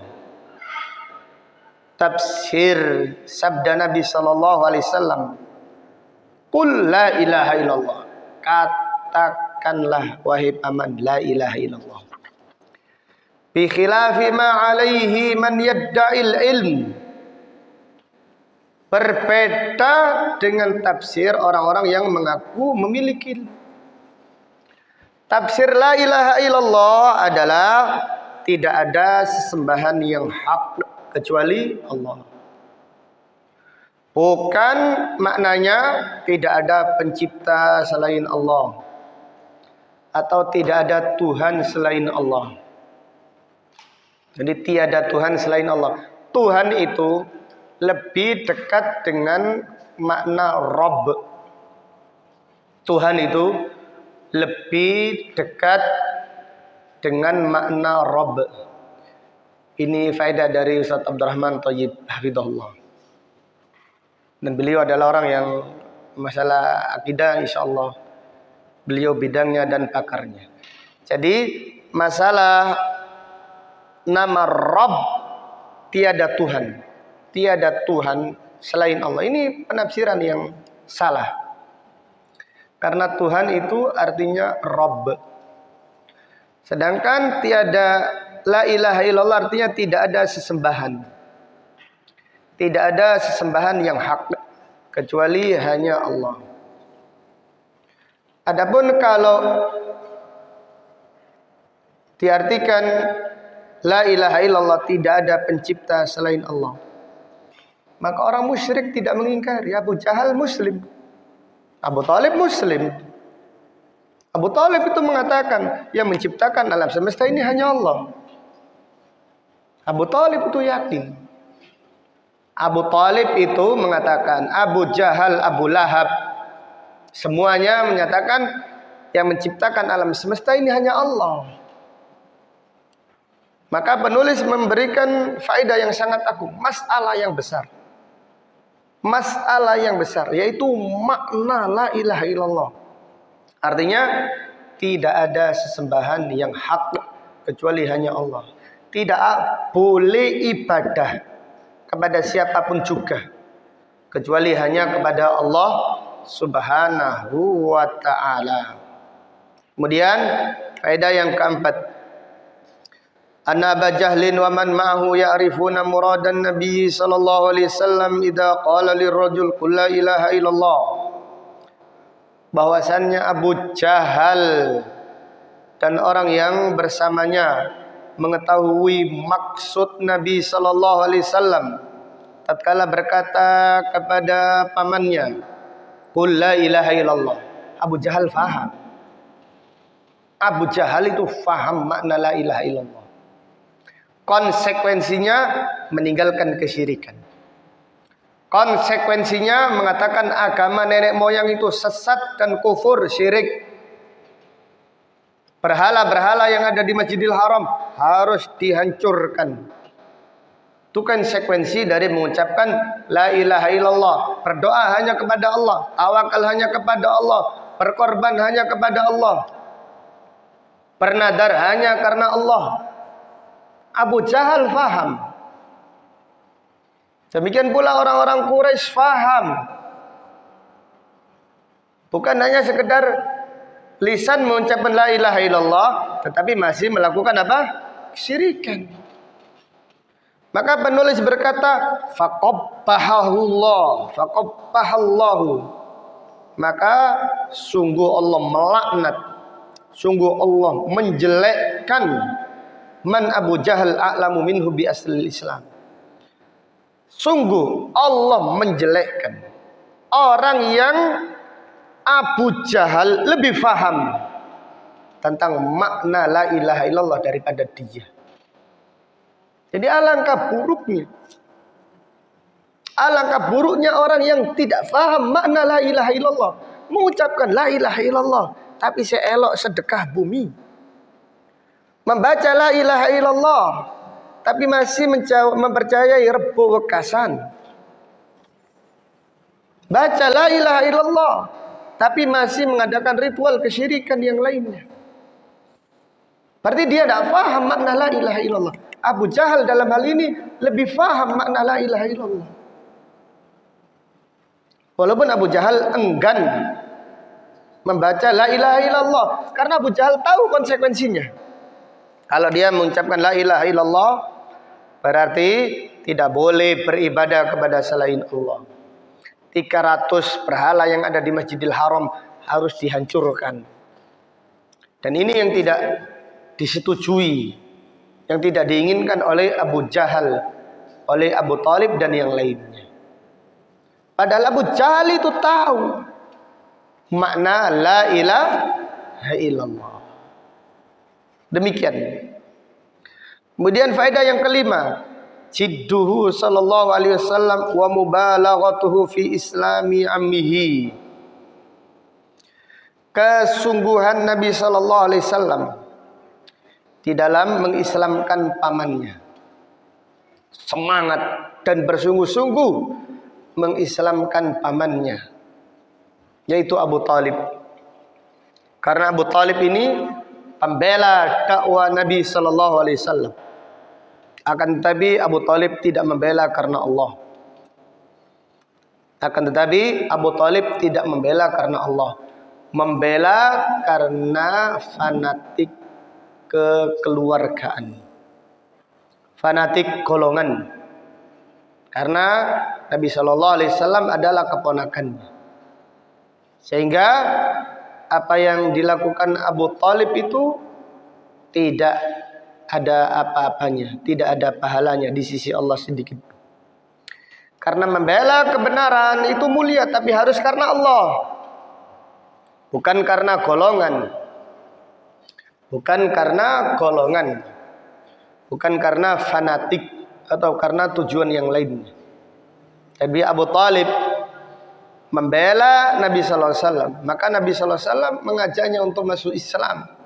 Tafsir sabda Nabi sallallahu alaihi wasallam, qul la ilaha illallah, katakanlah wahai paman la ilaha illallah. Bi khilafi ma alaihi man yadda'il ilm, berbeda dengan tafsir orang-orang yang mengaku memiliki. Tafsir la ilaha illallah adalah tidak ada sesembahan yang hak kecuali Allah. Bukan maknanya tidak ada pencipta selain Allah, atau tidak ada Tuhan selain Allah. Jadi tiada Tuhan selain Allah. Tuhan itu lebih dekat dengan makna Rabb. Tuhan itu lebih dekat dengan makna Rabb. Ini faedah dari Ustaz Abdurrahman Thayyib hafizahullah. Dan beliau adalah orang yang masalah akidah insyaallah beliau bidangnya dan pakarnya. Jadi masalah nama Rabb, tiada Tuhan selain Allah. Ini penafsiran yang salah. Karena Tuhan itu artinya Rabb. Sedangkan tiada la ilaha illallah artinya tidak ada sesembahan. Tidak ada sesembahan yang hak kecuali hanya Allah. Adapun kalau diartikan la ilaha illallah tidak ada pencipta selain Allah, maka orang musyrik tidak mengingkari. Abu Jahal muslim, Abu Thalib muslim. Abu Thalib itu mengatakan yang menciptakan alam semesta ini hanya Allah. Abu Thalib itu yakin. Abu Thalib itu mengatakan, Abu Jahal, Abu Lahab, semuanya menyatakan yang menciptakan alam semesta ini hanya Allah. Maka penulis memberikan faedah yang sangat agung, masalah yang besar. Masalah yang besar yaitu makna la ilaha illallah. Artinya tidak ada sesembahan yang hak kecuali hanya Allah. Tidak boleh ibadah kepada siapapun juga kecuali hanya kepada Allah Subhanahu wa ta'ala. Kemudian faedah yang keempat, anna Aba Jahlin wa man ma'ahu ya'rifuna muradan Nabi sallallahu alaihi wasallam idza qala lirrajul qul la ilaha illallah. Bahwasannya Abu Jahal dan orang yang bersamanya mengetahui maksud Nabi sallallahu alaihi wasallam tatkala berkata kepada pamannya, "Qul la ilaha illallah." Abu Jahal faham. Abu Jahal itu faham makna la ilaha illallah. Konsekuensinya meninggalkan kesyirikan. Konsekuensinya mengatakan agama nenek moyang itu sesat dan kufur, syirik. Berhala-berhala yang ada di Masjidil Haram harus dihancurkan. Itu konsekuensi dari mengucapkan la ilaha illallah. Berdoa hanya kepada Allah, tawakal hanya kepada Allah, berkorban hanya kepada Allah, bernadar hanya karena Allah. Abu Jahal faham. Demikian pula orang-orang Quraisy faham. Bukan hanya sekedar lisan mengucapkan la ilaha illallah, tetapi masih melakukan apa? Kesyirikan. Maka penulis berkata, faqabbahahullah, faqabbahallahu. Maka sungguh Allah melaknat, sungguh Allah menjelekkan man Abu Jahal a'lamu minhu bi aslil Islam. Sungguh Allah menjelekkan orang yang Abu Jahal lebih faham tentang makna la ilaha illallah daripada dia. Jadi alangkah buruknya orang yang tidak faham makna la ilaha illallah, mengucapkan la ilaha illallah tapi seelok sedekah bumi, membaca la ilaha illallah tapi masih mempercayai rebo wekasan, baca la ilaha illallah tapi masih mengadakan ritual kesyirikan yang lainnya. Berarti dia tidak faham makna la ilaha illallah. Abu Jahal dalam hal ini lebih faham makna la ilaha illallah. Walaupun Abu Jahal enggan membaca la ilaha illallah karena Abu Jahal tahu konsekuensinya. Kalau dia mengucapkan la ilaha illallah berarti tidak boleh beribadah kepada selain Allah. 300 berhala yang ada di Masjidil Haram harus dihancurkan. Dan ini yang tidak disetujui, yang tidak diinginkan oleh Abu Jahal, oleh Abu Thalib dan yang lainnya. Padahal Abu Jahal itu tahu makna la ilaha illallah. Demikian. Kemudian faedah yang kelima, jidduhu sallallahu alaihi wasallam wa mubalaghatuhu fi islami ammihi. kesungguhan Nabi sallallahu alaihi wasallam di dalam mengislamkan pamannya. Semangat dan bersungguh-sungguh mengislamkan pamannya, yaitu Abu Talib. Karena Abu Talib ini pembela dakwah Nabi sallallahu alaihi wasallam. Akan tetapi Abu Talib tidak membela karena Allah. Akan tetapi Abu Talib tidak membela karena Allah. Membela karena fanatik kekeluargaan. Fanatik golongan. Karena Nabi sallallahu alaihi wasallam adalah keponakannya. Sehingga apa yang dilakukan Abu Talib itu tidak ada apa-apanya, tidak ada pahalanya di sisi Allah sedikit. Karena membela kebenaran itu mulia, tapi harus karena Allah, bukan karena golongan, bukan karena golongan, bukan karena fanatik atau karena tujuan yang lainnya. Tapi Abu Talib membela Nabi sallallahu alaihi wasallam, maka Nabi sallallahu alaihi wasallam mengajaknya untuk masuk Islam.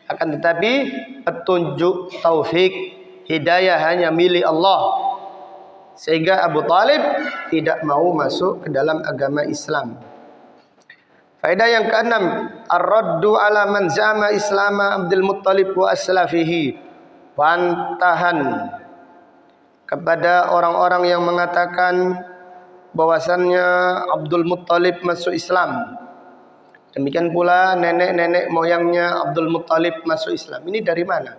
Akan tetapi petunjuk, taufik, hidayah hanya milik Allah. Sehingga Abu Talib tidak mau masuk ke dalam agama Islam. Faedah yang keenam, ar-raddu ala man zama islama Abdul Muttalib wa aslafihi. Bantahan kepada orang-orang yang mengatakan bahwasannya Abdul Muttalib masuk Islam. Demikian pula nenek-nenek moyangnya Abdul Muttalib masuk Islam. Ini dari mana?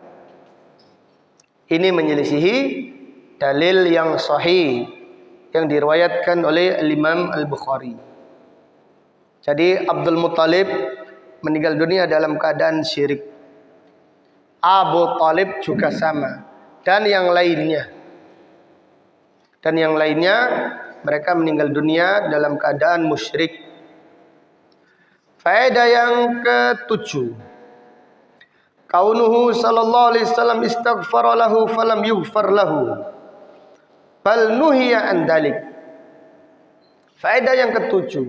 Ini menyelisihi dalil yang sahih yang diriwayatkan oleh Imam Al-Bukhari. Jadi Abdul Muttalib meninggal dunia dalam keadaan syirik. Abu Talib juga sama. Dan yang lainnya. Dan yang lainnya mereka meninggal dunia dalam keadaan musyrik. Faedah yang ketujuh, kaunuhu sallallahu alaihi wasallam istaghfara lahu falam yughfar lahu bal nuhiya an dalik. Faedah yang ketujuh,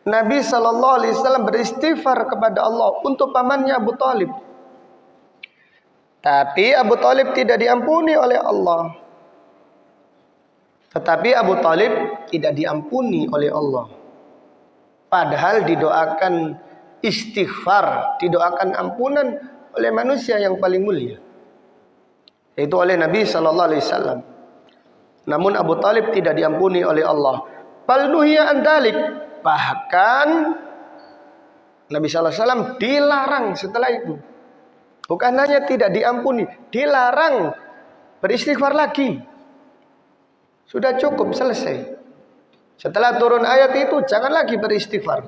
Nabi sallallahu alaihi wasallam beristighfar kepada Allah untuk pamannya Abu Talib. Tapi Abu Talib tidak diampuni oleh Allah. Tetapi Abu Talib tidak diampuni oleh Allah. Padahal didoakan istighfar, didoakan ampunan oleh manusia yang paling mulia, yaitu oleh Nabi sallallahu alaihi wasallam. Namun Abu Talib tidak diampuni oleh Allah. Bal nuhiya an dalik. Bahkan Nabi sallallahu alaihi wasallam dilarang setelah itu. Bukan hanya tidak diampuni, dilarang beristighfar lagi. Sudah cukup, selesai. Setelah turun ayat itu jangan lagi beristighfar.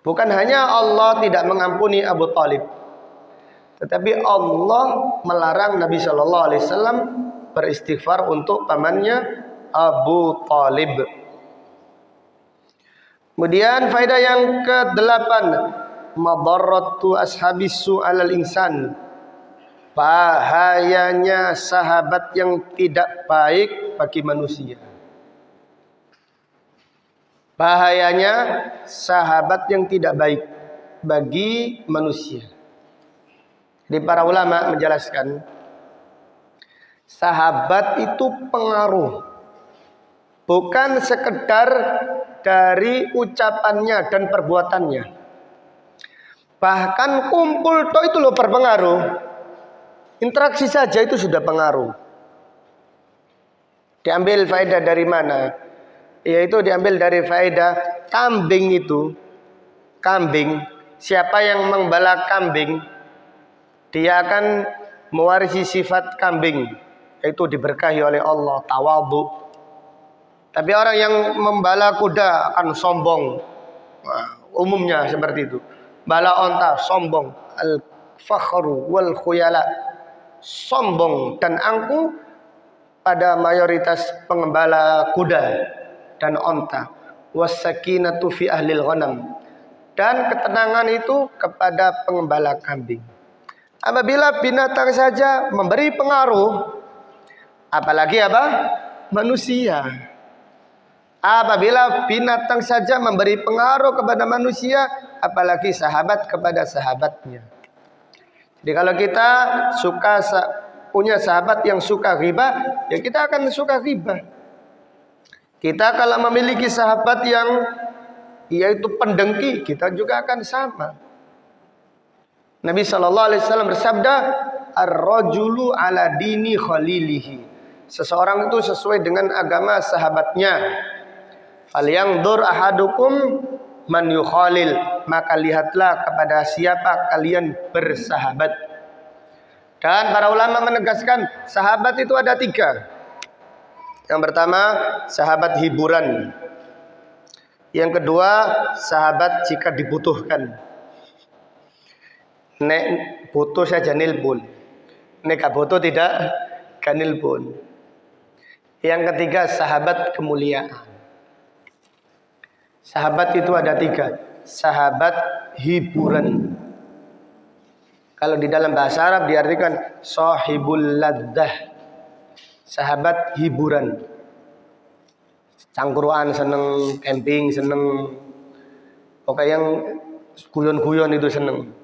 Bukan hanya Allah tidak mengampuni Abu Talib, tetapi Allah melarang Nabi sallallahu alaihi wasallam beristighfar untuk pamannya Abu Talib. Kemudian faedah yang ke-8, madarratu ashabis su'alal insan. Bahayanya sahabat yang tidak baik bagi manusia. Bahayanya sahabat yang tidak baik bagi manusia. Jadi para ulama menjelaskan, sahabat itu pengaruh, bukan sekedar dari ucapannya dan perbuatannya. Bahkan kumpul toh itu loh berpengaruh. Interaksi saja itu sudah pengaruh. Diambil faedah dari mana? Yaitu diambil dari faedah kambing itu. Kambing, siapa yang membala kambing, dia akan mewarisi sifat kambing, yaitu diberkahi oleh Allah, tawadhu. Tapi orang yang membala kuda akan sombong. Nah, umumnya seperti itu. Bala onta sombong, al-fakhru wal khuyala, sombong dan angkuh pada mayoritas pengembala kuda dan onta. Was-sakinatu fi ahlil ghanam, dan ketenangan itu kepada pengembala kambing. Apabila binatang saja memberi pengaruh, apalagi apa? Manusia. Apabila binatang saja memberi pengaruh kepada manusia, apalagi sahabat kepada sahabatnya. Jadi kalau kita punya sahabat yang suka ghibah, ya kita akan suka ghibah. Kita kalau memiliki sahabat yang yaitu pendengki, kita juga akan sama. Nabi SAW bersabda, ar-rajulu ala dini khalilihi. Seseorang itu sesuai dengan agama sahabatnya. Falyanzur ahadukum man yukhalil, maka lihatlah kepada siapa kalian bersahabat. Dan para ulama menegaskan sahabat itu ada 3. Yang pertama sahabat hiburan, yang kedua sahabat jika dibutuhkan, nek butuh saja nilpun, nek gak butuh tidak kanilpun. Yang ketiga sahabat kemuliaan. Sahabat itu ada 3. Sahabat hiburan, kalau di dalam bahasa Arab diartikan sahibul laddah, sahabat hiburan. Cangkruan seneng, camping seneng, pokoknya yang guyon-guyon itu seneng.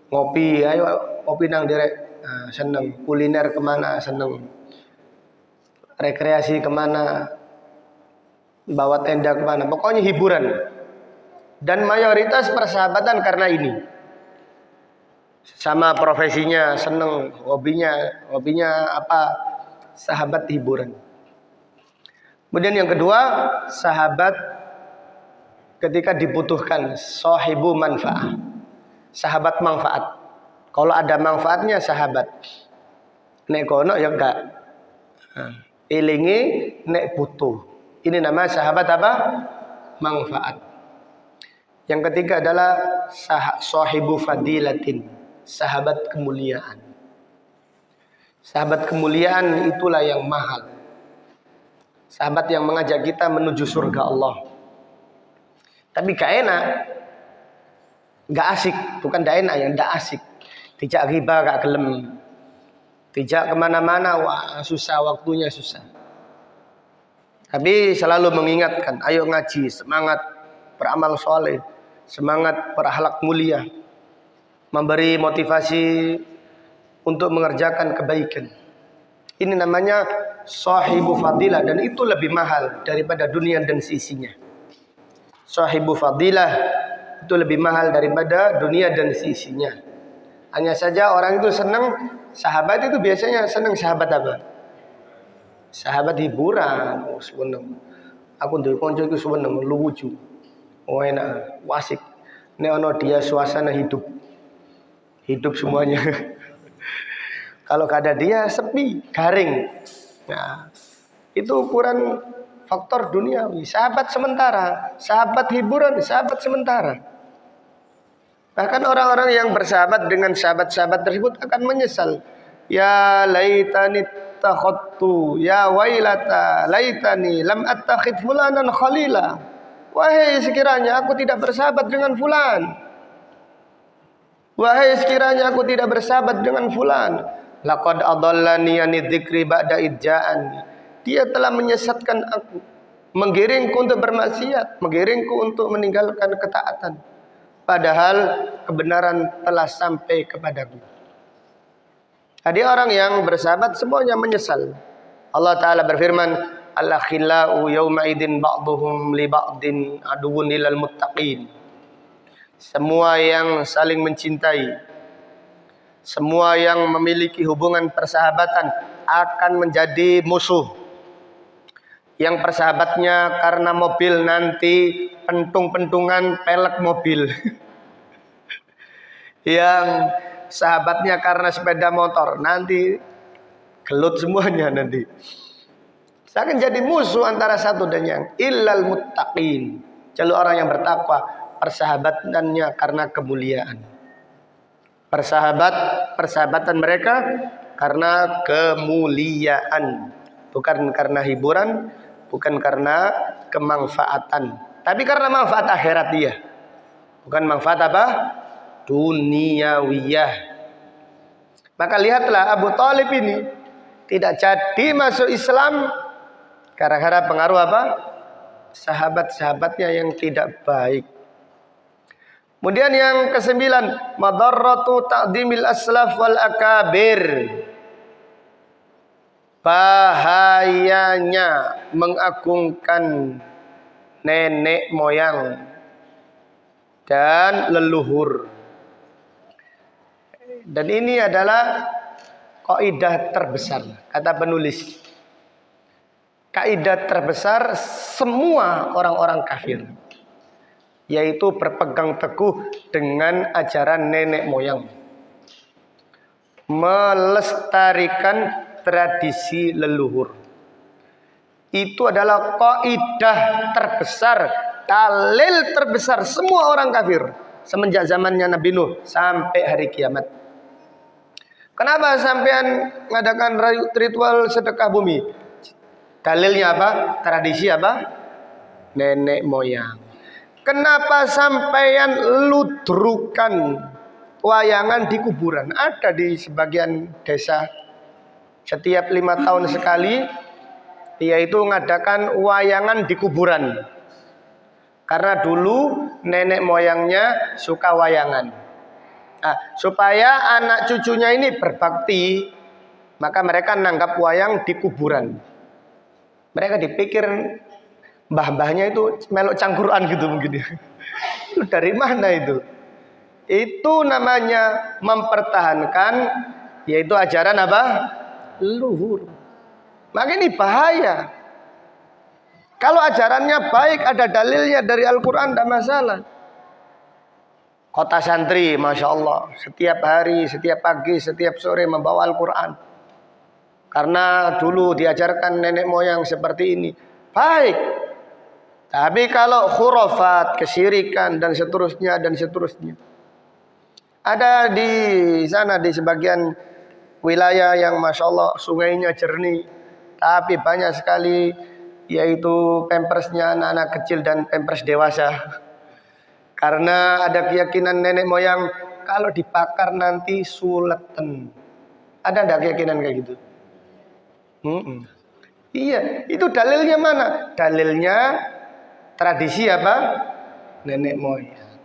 Ngopi, ayo ngopi nang direk, seneng. Kuliner kemana seneng. Rekreasi kemana, bawa tenda kemana, pokoknya hiburan. Dan mayoritas persahabatan karena ini. Sama profesinya seneng, hobinya apa, sahabat hiburan. Kemudian yang kedua, sahabat ketika dibutuhkan, sahibu manfaat, sahabat manfaat. Kalau ada manfaatnya sahabat, nek kono ya enggak, ilingi nek butuh. Ini nama sahabat apa? Manfaat. Yang ketiga adalah sahibu fadilatin, sahabat kemuliaan. Sahabat kemuliaan itulah yang mahal. Sahabat yang mengajak kita menuju surga Allah. Tapi gak enak, gak asik. Bukan gak enak, yang gak asik. Tidak riba gak gelem, tidak kemana-mana, wah susah, waktunya susah. Tapi selalu mengingatkan, ayo ngaji, semangat beramal soleh, semangat berakhlak mulia, memberi motivasi untuk mengerjakan kebaikan. Ini namanya sahibu fadilah, dan itu lebih mahal daripada dunia dan seisinya. Sahibu fadilah itu lebih mahal daripada dunia dan seisinya. Hanya saja orang itu senang, sahabat itu biasanya senang sahabat apa? Sahabat hiburan. Oh, seneng. Aku ndek kanca iku seneng lucu. Oh enak, wasik. Nek ono dia suasana hidup. Hidup semuanya. Kalau gak ada dia sepi, garing. Nah, itu ukuran faktor duniawi. Sahabat sementara, sahabat hiburan, sahabat sementara. Bahkan orang-orang yang bersahabat dengan sahabat-sahabat tersebut akan menyesal. Ya laitani takhottu, ya wailata laitani lam attakhid fulanan khalila. Wahai sekiranya aku tidak bersahabat dengan fulan. Wahai sekiranya aku tidak bersahabat dengan fulan. Laqad adallani ani dzikri ba'da idja'ani. Dia telah menyesatkan aku, menggiringku untuk bermaksiat, menggiringku untuk meninggalkan ketaatan. Padahal kebenaran telah sampai kepadaku. Jadi orang yang bersahabat semuanya menyesal. Allah Ta'ala berfirman, al-akhillau yawma idin ba'duhum li ba'din aduwwun lil muttaqin. Semua yang saling mencintai, semua yang memiliki hubungan persahabatan akan menjadi musuh. Yang persahabatnya karena mobil nanti pentung-pentungan pelek mobil. Yang sahabatnya karena sepeda motor nanti gelut semuanya nanti. Akan jadi musuh antara satu dan yang illal muttaqin. Jalur orang yang bertakwa, persahabatannya karena kemuliaan. Persahabatan mereka karena kemuliaan, bukan karena hiburan, bukan karena kemanfaatan, tapi karena manfaat akhirat dia. Bukan manfaat apa? Duniawiyah. Maka lihatlah Abu Thalib ini tidak jadi masuk Islam gara-gara pengaruh apa? sahabat-sahabatnya yang tidak baik. Kemudian yang kesembilan, madarratu ta'dimil aslaf wal akabir. Bahayanya mengagungkan nenek moyang dan leluhur. Dan ini adalah kaidah terbesar, kata penulis. Kaidah terbesar semua orang-orang kafir, yaitu berpegang teguh dengan ajaran nenek moyang, melestarikan tradisi leluhur. Itu adalah kaidah terbesar, dalil terbesar semua orang kafir semenjak zamannya Nabi Nuh sampai hari kiamat. Kenapa sampean mengadakan ritual sedekah bumi? Dalilnya apa? Tradisi apa? Nenek moyang. Kenapa sampean ludrukan wayangan di kuburan? Ada di sebagian desa setiap 5 tahun sekali, yaitu mengadakan wayangan di kuburan. Karena dulu nenek moyangnya suka wayangan. Nah, supaya anak cucunya ini berbakti, maka mereka nanggap wayang di kuburan. Mereka dipikir mbah-mbahnya itu melok cangkuran gitu mungkin. Itu dari mana itu? Itu namanya mempertahankan, yaitu ajaran apa? Leluhur. Maka ini bahaya. Kalau ajarannya baik, ada dalilnya dari Al-Quran, tidak masalah. Kota santri, Masya Allah, setiap hari, setiap pagi, setiap sore membawa Al-Quran. Karena dulu diajarkan nenek moyang seperti ini. Baik. Tapi kalau khurafat, kesyirikan, dan seterusnya, dan seterusnya. Ada di sana, di sebagian wilayah yang Masya Allah sungainya jernih. Tapi banyak sekali, yaitu pampersnya anak-anak kecil dan pampers dewasa. Karena ada keyakinan nenek moyang, kalau dibakar nanti suleten. Ada enggak keyakinan kayak gitu? Iya, itu dalilnya mana? Dalilnya tradisi apa? Nenek moyang.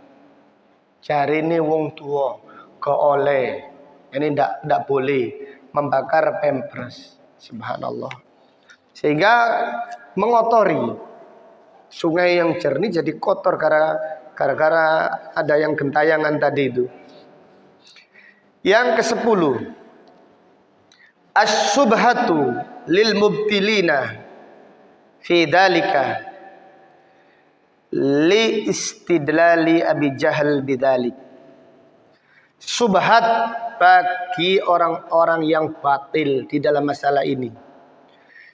Cari ini wong tua, gak oleh. Ini ndak boleh membakar pampers. Subhanallah. Sehingga mengotori sungai yang jernih jadi kotor gara-gara ada yang gentayangan tadi itu. Yang ke-10, as-subhatu lil mubtilina fi dalika li istidlali Abi Jahal bidzalik. Subhat bagi orang-orang yang batil di dalam masalah ini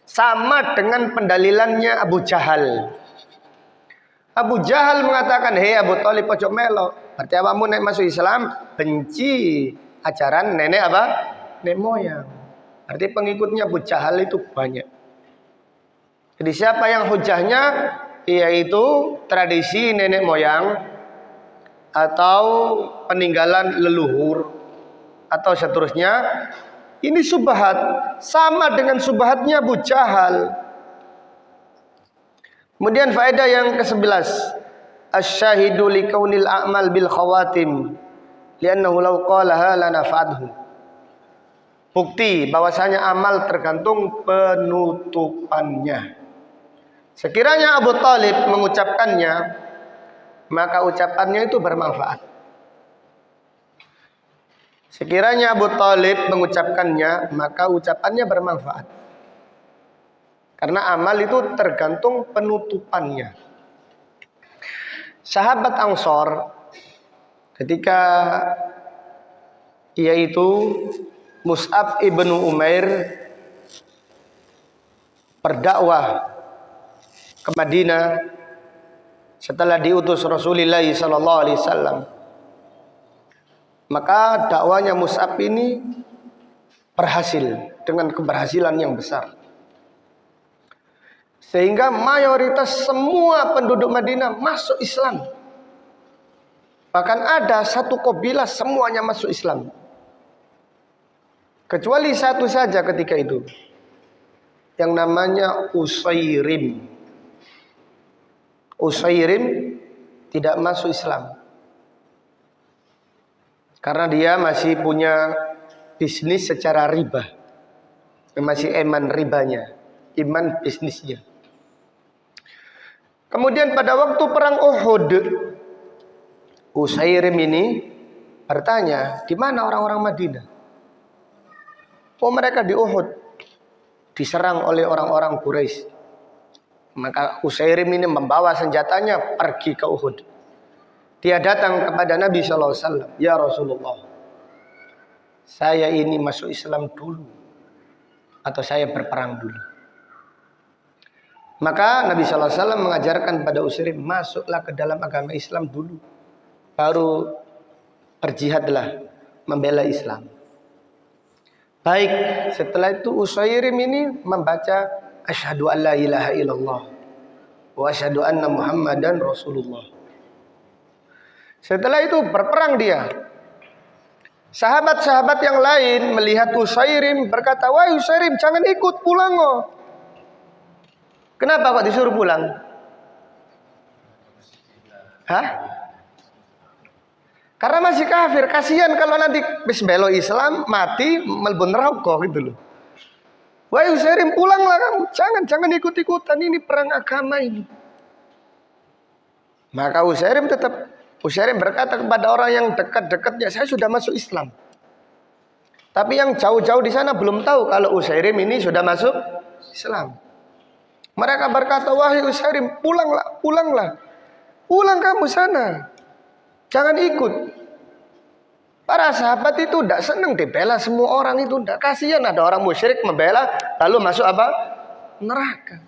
sama dengan pendalilannya Abu Jahal. Abu Jahal mengatakan, "Hei Abu Thalib ojo melo. Berarti awakmu nek masuk Islam benci ajaran nenek apa? Nenek moyang." Berarti pengikutnya Abu Jahal itu banyak. Jadi siapa yang hujahnya, yaitu tradisi nenek moyang atau peninggalan leluhur atau seterusnya, ini subhat sama dengan subhatnya Abu Jahal. Kemudian faedah yang ke-11, asy-syahidu likaunil a'mal bil khawatim li'annahu law qalaha lanafa'athu. Bukti bahwasanya amal tergantung penutupannya. Sekiranya Abu Thalib mengucapkannya, maka ucapannya itu bermanfaat. Sekiranya Abu Thalib mengucapkannya, maka ucapannya bermanfaat. Karena amal itu tergantung penutupannya. Sahabat Ansor ketika yaitu Mus'ab ibnu Umair berdakwah ke Madinah setelah diutus Rasulullah SAW, maka dakwanya Mus'ab ini berhasil dengan keberhasilan yang besar, sehingga mayoritas semua penduduk Madinah masuk Islam. Bahkan ada satu kabilah semuanya masuk Islam, kecuali satu saja ketika itu, yang namanya Usairim. Usairim tidak masuk Islam karena dia masih punya bisnis secara riba, masih iman ribanya, iman bisnisnya. Kemudian pada waktu perang Uhud, Usairim ini bertanya, di mana orang-orang Madinah? Oh, mereka di Uhud, diserang oleh orang-orang Quraisy. Maka Usairim ini membawa senjatanya pergi ke Uhud. Dia datang kepada Nabi SAW. Ya Rasulullah, saya ini masuk Islam dulu atau saya berperang dulu? Maka Nabi SAW mengajarkan pada Usairim, masuklah ke dalam agama Islam dulu, baru berjihadlah membela Islam. Baik, setelah itu Usairim ini membaca asyhadu an la ilaha illallah wa asyhadu anna Muhammadan Rasulullah. Setelah itu berperang dia. Sahabat-sahabat yang lain melihat Usairim berkata, "Wahai Usairim, jangan ikut, pulang oh." Kenapa kok disuruh pulang? Hah? Karena masih kafir, kasihan kalau nanti belo Islam mati melebur neraka gitu loh. Wahai Usairim, pulanglah kamu, jangan ikut-ikutan, ini perang agama ini. Maka Usairim berkata kepada orang yang dekat-dekatnya, saya sudah masuk Islam. Tapi yang jauh-jauh di sana belum tahu kalau Usairim ini sudah masuk Islam. Mereka berkata, wahai Usairim, pulanglah, pulang kamu sana, jangan ikut. Para sahabat itu tidak senang dibela semua orang itu, tidak, kasihan ada orang musyrik membela lalu masuk apa? Neraka.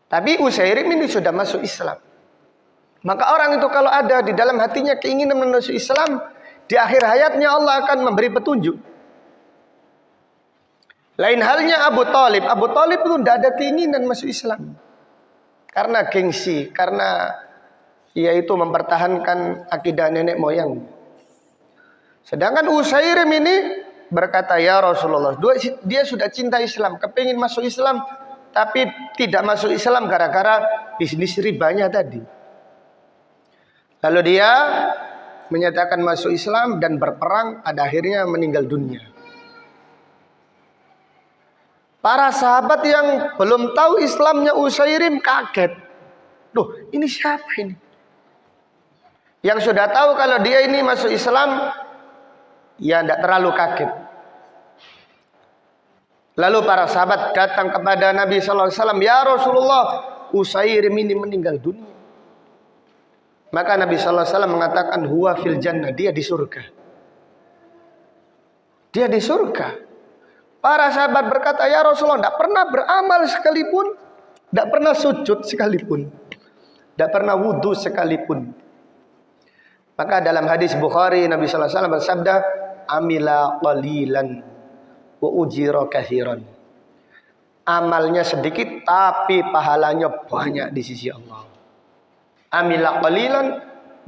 Tapi Usairim ini sudah masuk Islam. Maka orang itu kalau ada di dalam hatinya keinginan masuk Islam, di akhir hayatnya Allah akan memberi petunjuk. Lain halnya Abu Thalib. Abu Thalib itu tidak ada keinginan masuk Islam. Karena gengsi, karena yaitu mempertahankan akidah nenek moyang. Sedangkan Usairim ini berkata, ya Rasulullah, dia sudah cinta Islam, kepingin masuk Islam, tapi tidak masuk Islam gara-gara bisnis ribanya tadi. Lalu dia menyatakan masuk Islam dan berperang, pada akhirnya meninggal dunia. Para sahabat yang belum tahu Islamnya Usairim kaget. Duh, ini siapa ini? Yang sudah tahu kalau dia ini masuk Islam, ya tidak terlalu kaget. Lalu para sahabat datang kepada Nabi SAW, ya Rasulullah, Usairim ini meninggal dunia. Maka Nabi SAW mengatakan, huwa fil jannah, dia di surga. Dia di surga. Para sahabat berkata, ya Rasulullah, tidak pernah beramal sekalipun, tidak pernah sujud sekalipun, tidak pernah wudhu sekalipun. Maka dalam hadis Bukhari, Nabi SAW bersabda, amila qalilan wa ujira kathiran. Amalnya sedikit tapi pahalanya banyak di sisi Allah. Amila qalilan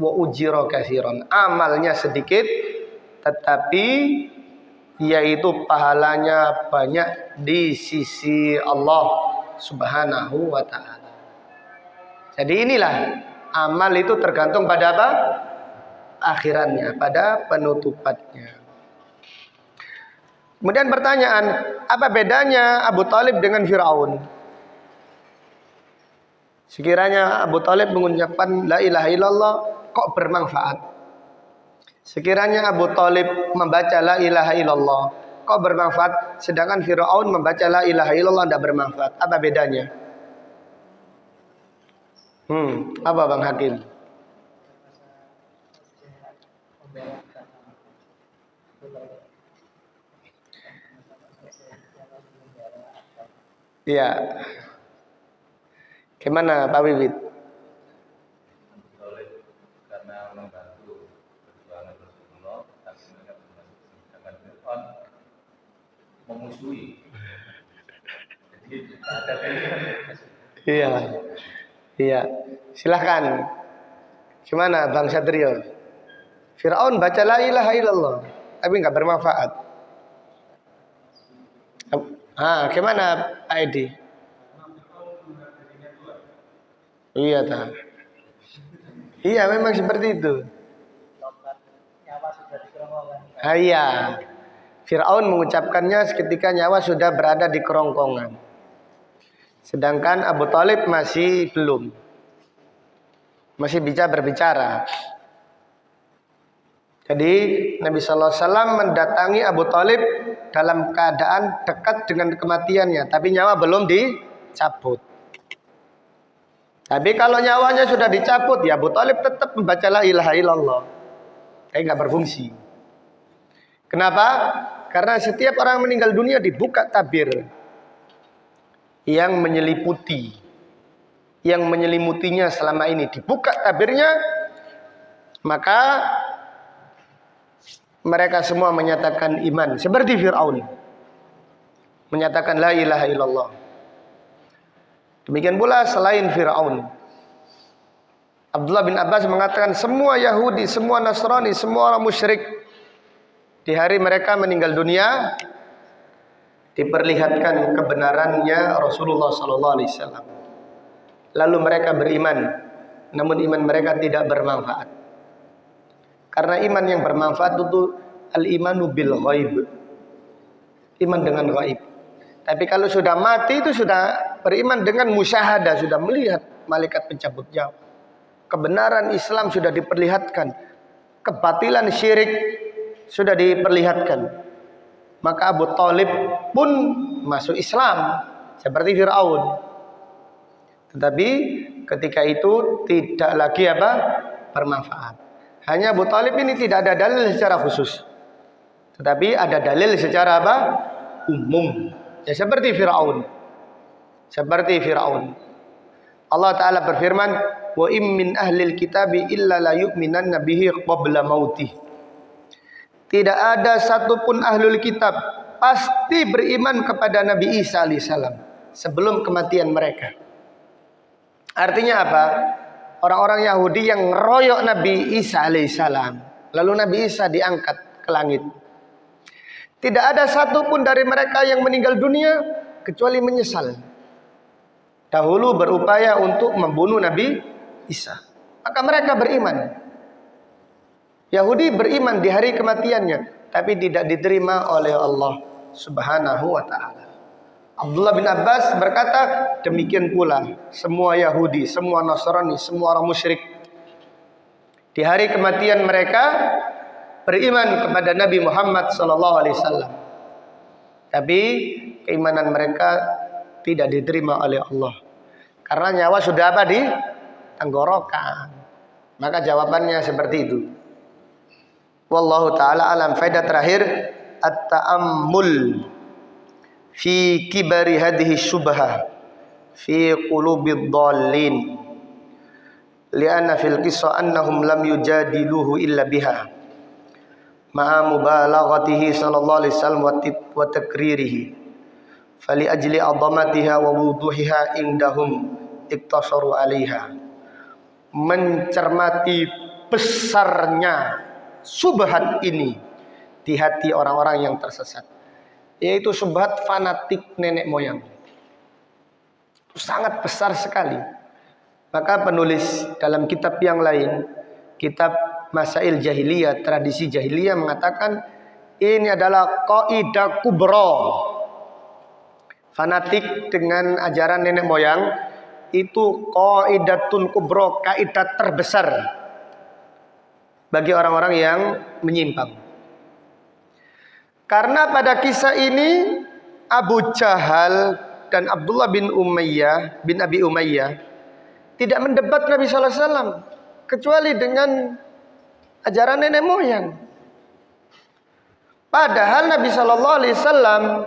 wa ujira kathiran. Amalnya sedikit tetapi yaitu pahalanya banyak di sisi Allah Subhanahu wa taala. Jadi inilah amal itu tergantung pada apa? Akhirannya, pada penutupannya. Kemudian pertanyaan, apa bedanya Abu Thalib dengan Fir'aun? Sekiranya Abu Thalib mengucapkan la ilaha illallah, kok bermanfaat? Sekiranya Abu Thalib membaca la ilaha illallah, kok bermanfaat? Sedangkan Fir'aun membaca la ilaha illallah tidak bermanfaat. Apa bedanya? Apa Bang Hakim? Iya. Gimana Pak Bibit? Karena membantu perjuangan Rasulullah, tapi mereka dengan Fir'aun memusuhi. Jadi ada Iya. Iya. Silahkan. Gimana Bang Satrio? Fir'aun baca la ilaha illallah, tapi nggak bermanfaat. Gimana Pak Edi? Iya tak? Iya memang seperti itu. Iya. Fir'aun mengucapkannya ketika nyawa sudah berada di kerongkongan. Sedangkan Abu Thalib masih belum. Masih bisa berbicara. Jadi Nabi Sallallahu Alaihi Wasallam mendatangi Abu Thalib dalam keadaan dekat dengan kematiannya, tapi nyawa belum dicabut. Tapi kalau nyawanya sudah dicabut, ya Abu Thalib tetap membaca la ilaha illallah. Tapi nggak berfungsi. Kenapa? Karena setiap orang meninggal dunia dibuka tabir yang menyelimuti, yang menyelimutinya selama ini dibuka tabirnya, maka mereka semua menyatakan iman seperti Fir'aun menyatakan la ilaha illallah. Demikian pula selain Fir'aun, Abdullah bin Abbas mengatakan semua Yahudi, semua Nasrani, semua orang musyrik di hari mereka meninggal dunia diperlihatkan kebenarannya Rasulullah SAW. Lalu mereka beriman, namun iman mereka tidak bermanfaat. Karena iman yang bermanfaat itu al-imanu bil ghaib. Iman dengan ghaib. Tapi kalau sudah mati itu sudah beriman dengan musyahadah, sudah melihat malaikat pencabut nyawa. Kebenaran Islam sudah diperlihatkan. Kebatilan syirik sudah diperlihatkan. Maka Abu Thalib pun masuk Islam seperti Fir'aun. Tetapi ketika itu tidak lagi bermanfaat. Hanya Abu Thalib ini tidak ada dalil secara khusus. Tetapi ada dalil secara umum. Ya seperti Fir'aun. Seperti Fir'aun. Allah Ta'ala berfirman, "Wa im min ahlil kitabi illa la yu'minanna bihi qabla mautih." Tidak ada satupun ahlul kitab pasti beriman kepada Nabi Isa alaihissalam sebelum kematian mereka. Artinya apa? Orang-orang Yahudi yang ngeroyok Nabi Isa alaihissalam, lalu Nabi Isa diangkat ke langit. Tidak ada satupun dari mereka yang meninggal dunia kecuali menyesal. Dahulu berupaya untuk membunuh Nabi Isa. Maka mereka beriman. Yahudi beriman di hari kematiannya, tapi tidak diterima oleh Allah Subhanahu wa ta'ala. Abdullah bin Abbas berkata, demikian pula semua Yahudi, semua Nasrani, semua orang musyrik di hari kematian mereka beriman kepada Nabi Muhammad SAW. Tapi keimanan mereka tidak diterima oleh Allah. Karena nyawa sudah di tenggorokan. Maka jawabannya seperti itu. Wallahu ta'ala alam. Faedah terakhir, at-ta'ammul fi kibari hadhihi syubhah fi qulubid dhallin. Lianna fil qissa annahum lam yujadiluhu illa biha. Ma'a mubalaghatihi sallallahu alaihi wasallam wa takririhi. Fali ajli adhamatiha wa wuduhiha indahum iktasaru 'alaiha. Mencermati besarnya subhat ini di hati orang-orang yang tersesat, yaitu subhat fanatik nenek moyang. Itu sangat besar sekali. Maka penulis dalam kitab yang lain, kitab Masail Jahiliyah, tradisi Jahiliyah, mengatakan ini adalah qaidah kubra. Fanatik dengan ajaran nenek moyang itu qaidatun kubra, kaidah terbesar bagi orang-orang yang menyimpang. Karena pada kisah ini Abu Jahal dan Abdullah bin Abi Umayyah tidak mendebat Nabi SAW kecuali dengan ajaran nenek moyang. Padahal Nabi SAW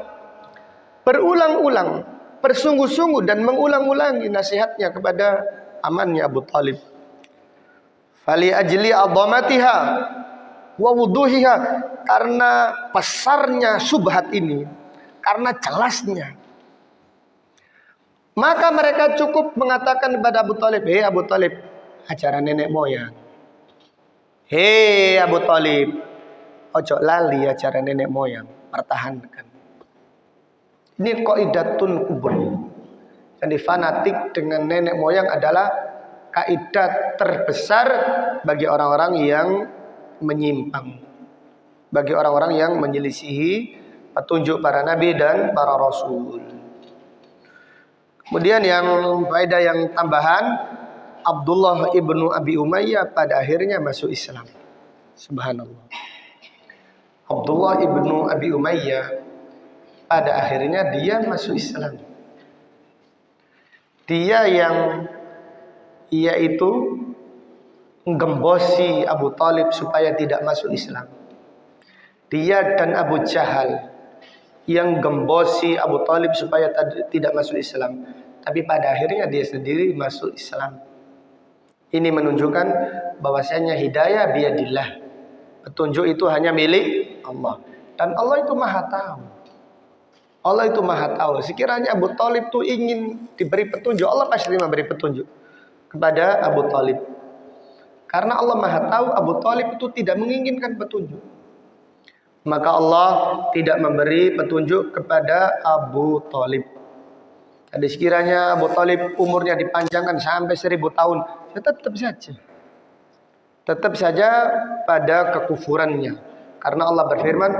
berulang-ulang, bersungguh-sungguh dan mengulang-ulangi nasihatnya kepada amannya Abu Thalib. Fali ajli adhamatiha wa wuduhiha, karena besarnya subhat ini, karena jelasnya, maka mereka cukup mengatakan kepada Abu Thalib, "Hei Abu Thalib, ajaran nenek moyang. Hei Abu Thalib, ojo lali ajaran nenek moyang, pertahankan." Ini qaidatun kubra. Jadi fanatik dengan nenek moyang adalah kaidah terbesar bagi orang-orang yang menyimpang, bagi orang-orang yang menyelisihi petunjuk para nabi dan para rasul. Kemudian yang faedah yang tambahan, Abdullah ibnu Abi Umayyah pada akhirnya masuk Islam. Subhanallah. Abdullah ibnu Abi Umayyah pada akhirnya dia masuk Islam. Dia yang yaitu menggembosi Abu Talib supaya tidak masuk Islam. Dia dan Abu Jahal yang gembosi Abu Talib supaya tidak masuk Islam. Tapi pada akhirnya dia sendiri masuk Islam. Ini menunjukkan bahwasanya hidayah biyadillah. Petunjuk itu hanya milik Allah. Dan Allah itu maha tahu. Allah itu maha tahu. Sekiranya Abu Talib itu ingin diberi petunjuk, Allah pasti memberi petunjuk kepada Abu Talib. Karena Allah maha tahu Abu Talib itu tidak menginginkan petunjuk. Maka Allah tidak memberi petunjuk kepada Abu Talib. Jadi sekiranya Abu Talib umurnya dipanjangkan sampai 1000 tahun, ya tetap saja pada kekufurannya. Karena Allah berfirman,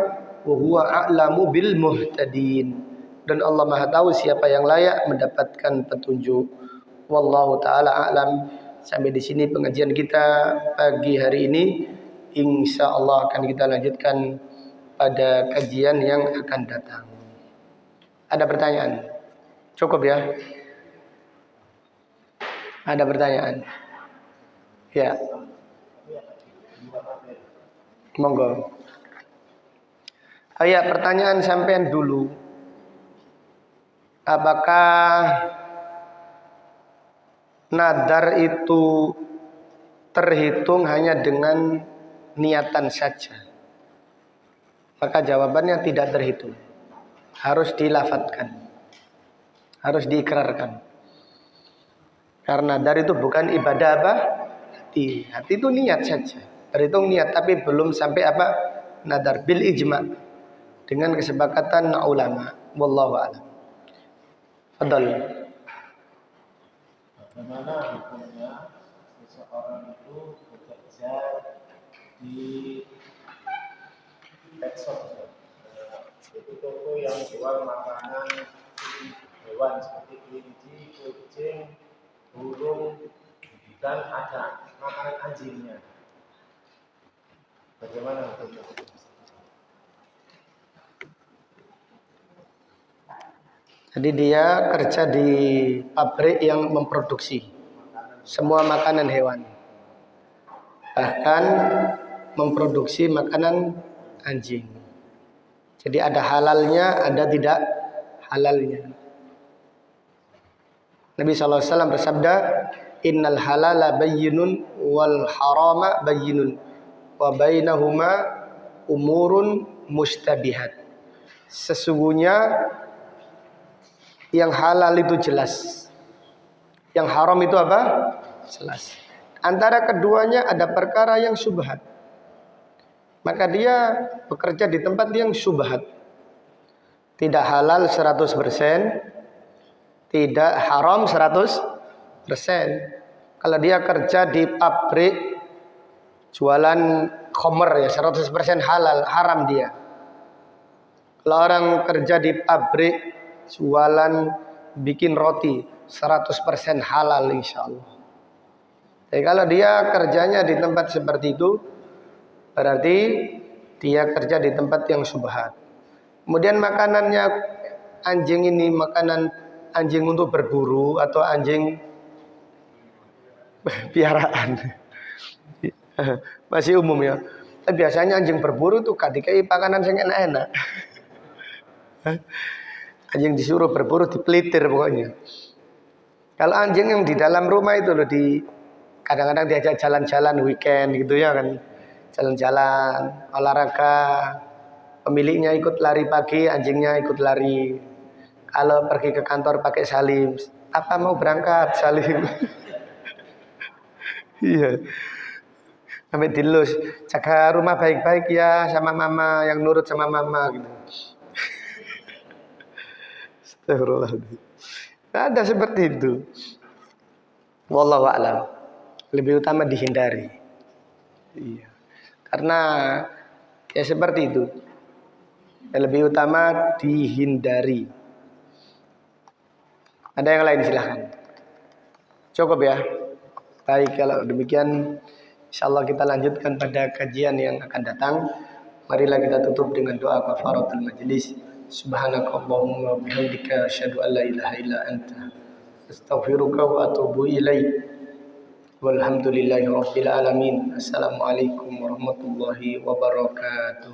wa huwa a'lamu bil muhtadin, dan Allah maha tahu siapa yang layak mendapatkan petunjuk. Wallahu taala a'lam. Sampai di sini pengajian kita pagi hari ini. Insya Allah akan kita lanjutkan pada kajian yang akan datang. Ada pertanyaan? Cukup ya? Ada pertanyaan? Ya. Monggo. Ayat pertanyaan sampean dulu. Apakah nadar itu terhitung hanya dengan niatan saja? Maka jawabannya tidak terhitung. Harus dilafadzkan. Harus diikrarkan. Karena nadar itu bukan ibadah apa? Hati. Hati itu niat saja. Terhitung niat, tapi belum sampai apa? Nadar bil ijma. Dengan kesepakatan ulama. Wallahu a'lam. Fadhal. Bagaimana hukumnya seseorang itu bekerja di pet shop, itu toko yang jual makanan hewan seperti kelinci, kucing, burung, dan ada makanan anjingnya. Bagaimana hukumnya? Jadi dia kerja di pabrik yang memproduksi semua makanan hewan. Bahkan memproduksi makanan anjing. Jadi ada halalnya, ada tidak halalnya. Nabi SAW bersabda, innal halala bayyinun wal harama bayyinun wa bainahuma umurun mustabihat. Sesungguhnya yang halal itu jelas, yang haram itu apa? Jelas. Antara keduanya ada perkara yang syubhat. Maka dia bekerja di tempat yang syubhat. Tidak halal 100%, tidak haram 100%. Kalau dia kerja di pabrik jualan khamr ya 100% halal, haram dia. Kalau orang kerja di pabrik jualan bikin roti 100% halal insyaallah. Jadi kalau dia kerjanya di tempat seperti itu, berarti dia kerja di tempat yang syubhat. Kemudian makanannya anjing ini makanan anjing untuk berburu atau anjing piaraan. Masih umum ya. Tapi biasanya anjing berburu tuh kadikai makanan sing enak-enak. Anjing disuruh berburu dipelitir pokoknya. Kalau anjing yang di dalam rumah itu loh, di kadang-kadang diajak jalan-jalan weekend gitu ya kan, jalan-jalan olahraga, pemiliknya ikut lari pagi, anjingnya ikut lari. Kalau pergi ke kantor pakai salim, apa mau berangkat salim. Iya. Sampai dilus, jaga rumah baik-baik ya sama mama, yang nurut sama mama gitu. Astagfirullahaladzim. Ada seperti itu. Wallahu a'lam. lebih utama dihindari. Iya. Karena ya seperti itu. Yang lebih utama dihindari. Ada yang lain silahkan. Cukup ya. Baik, kalau demikian insyaallah kita lanjutkan pada kajian yang akan datang. Marilah kita tutup dengan doa kafaratul majlis. Subhanakallahumma wa bihamdika asyhadu an la ilaha illa anta astaghfiruka wa atubu ilaik. Walhamdulillahi rabbil alamin. Assalamualaikum warahmatullahi wabarakatuh.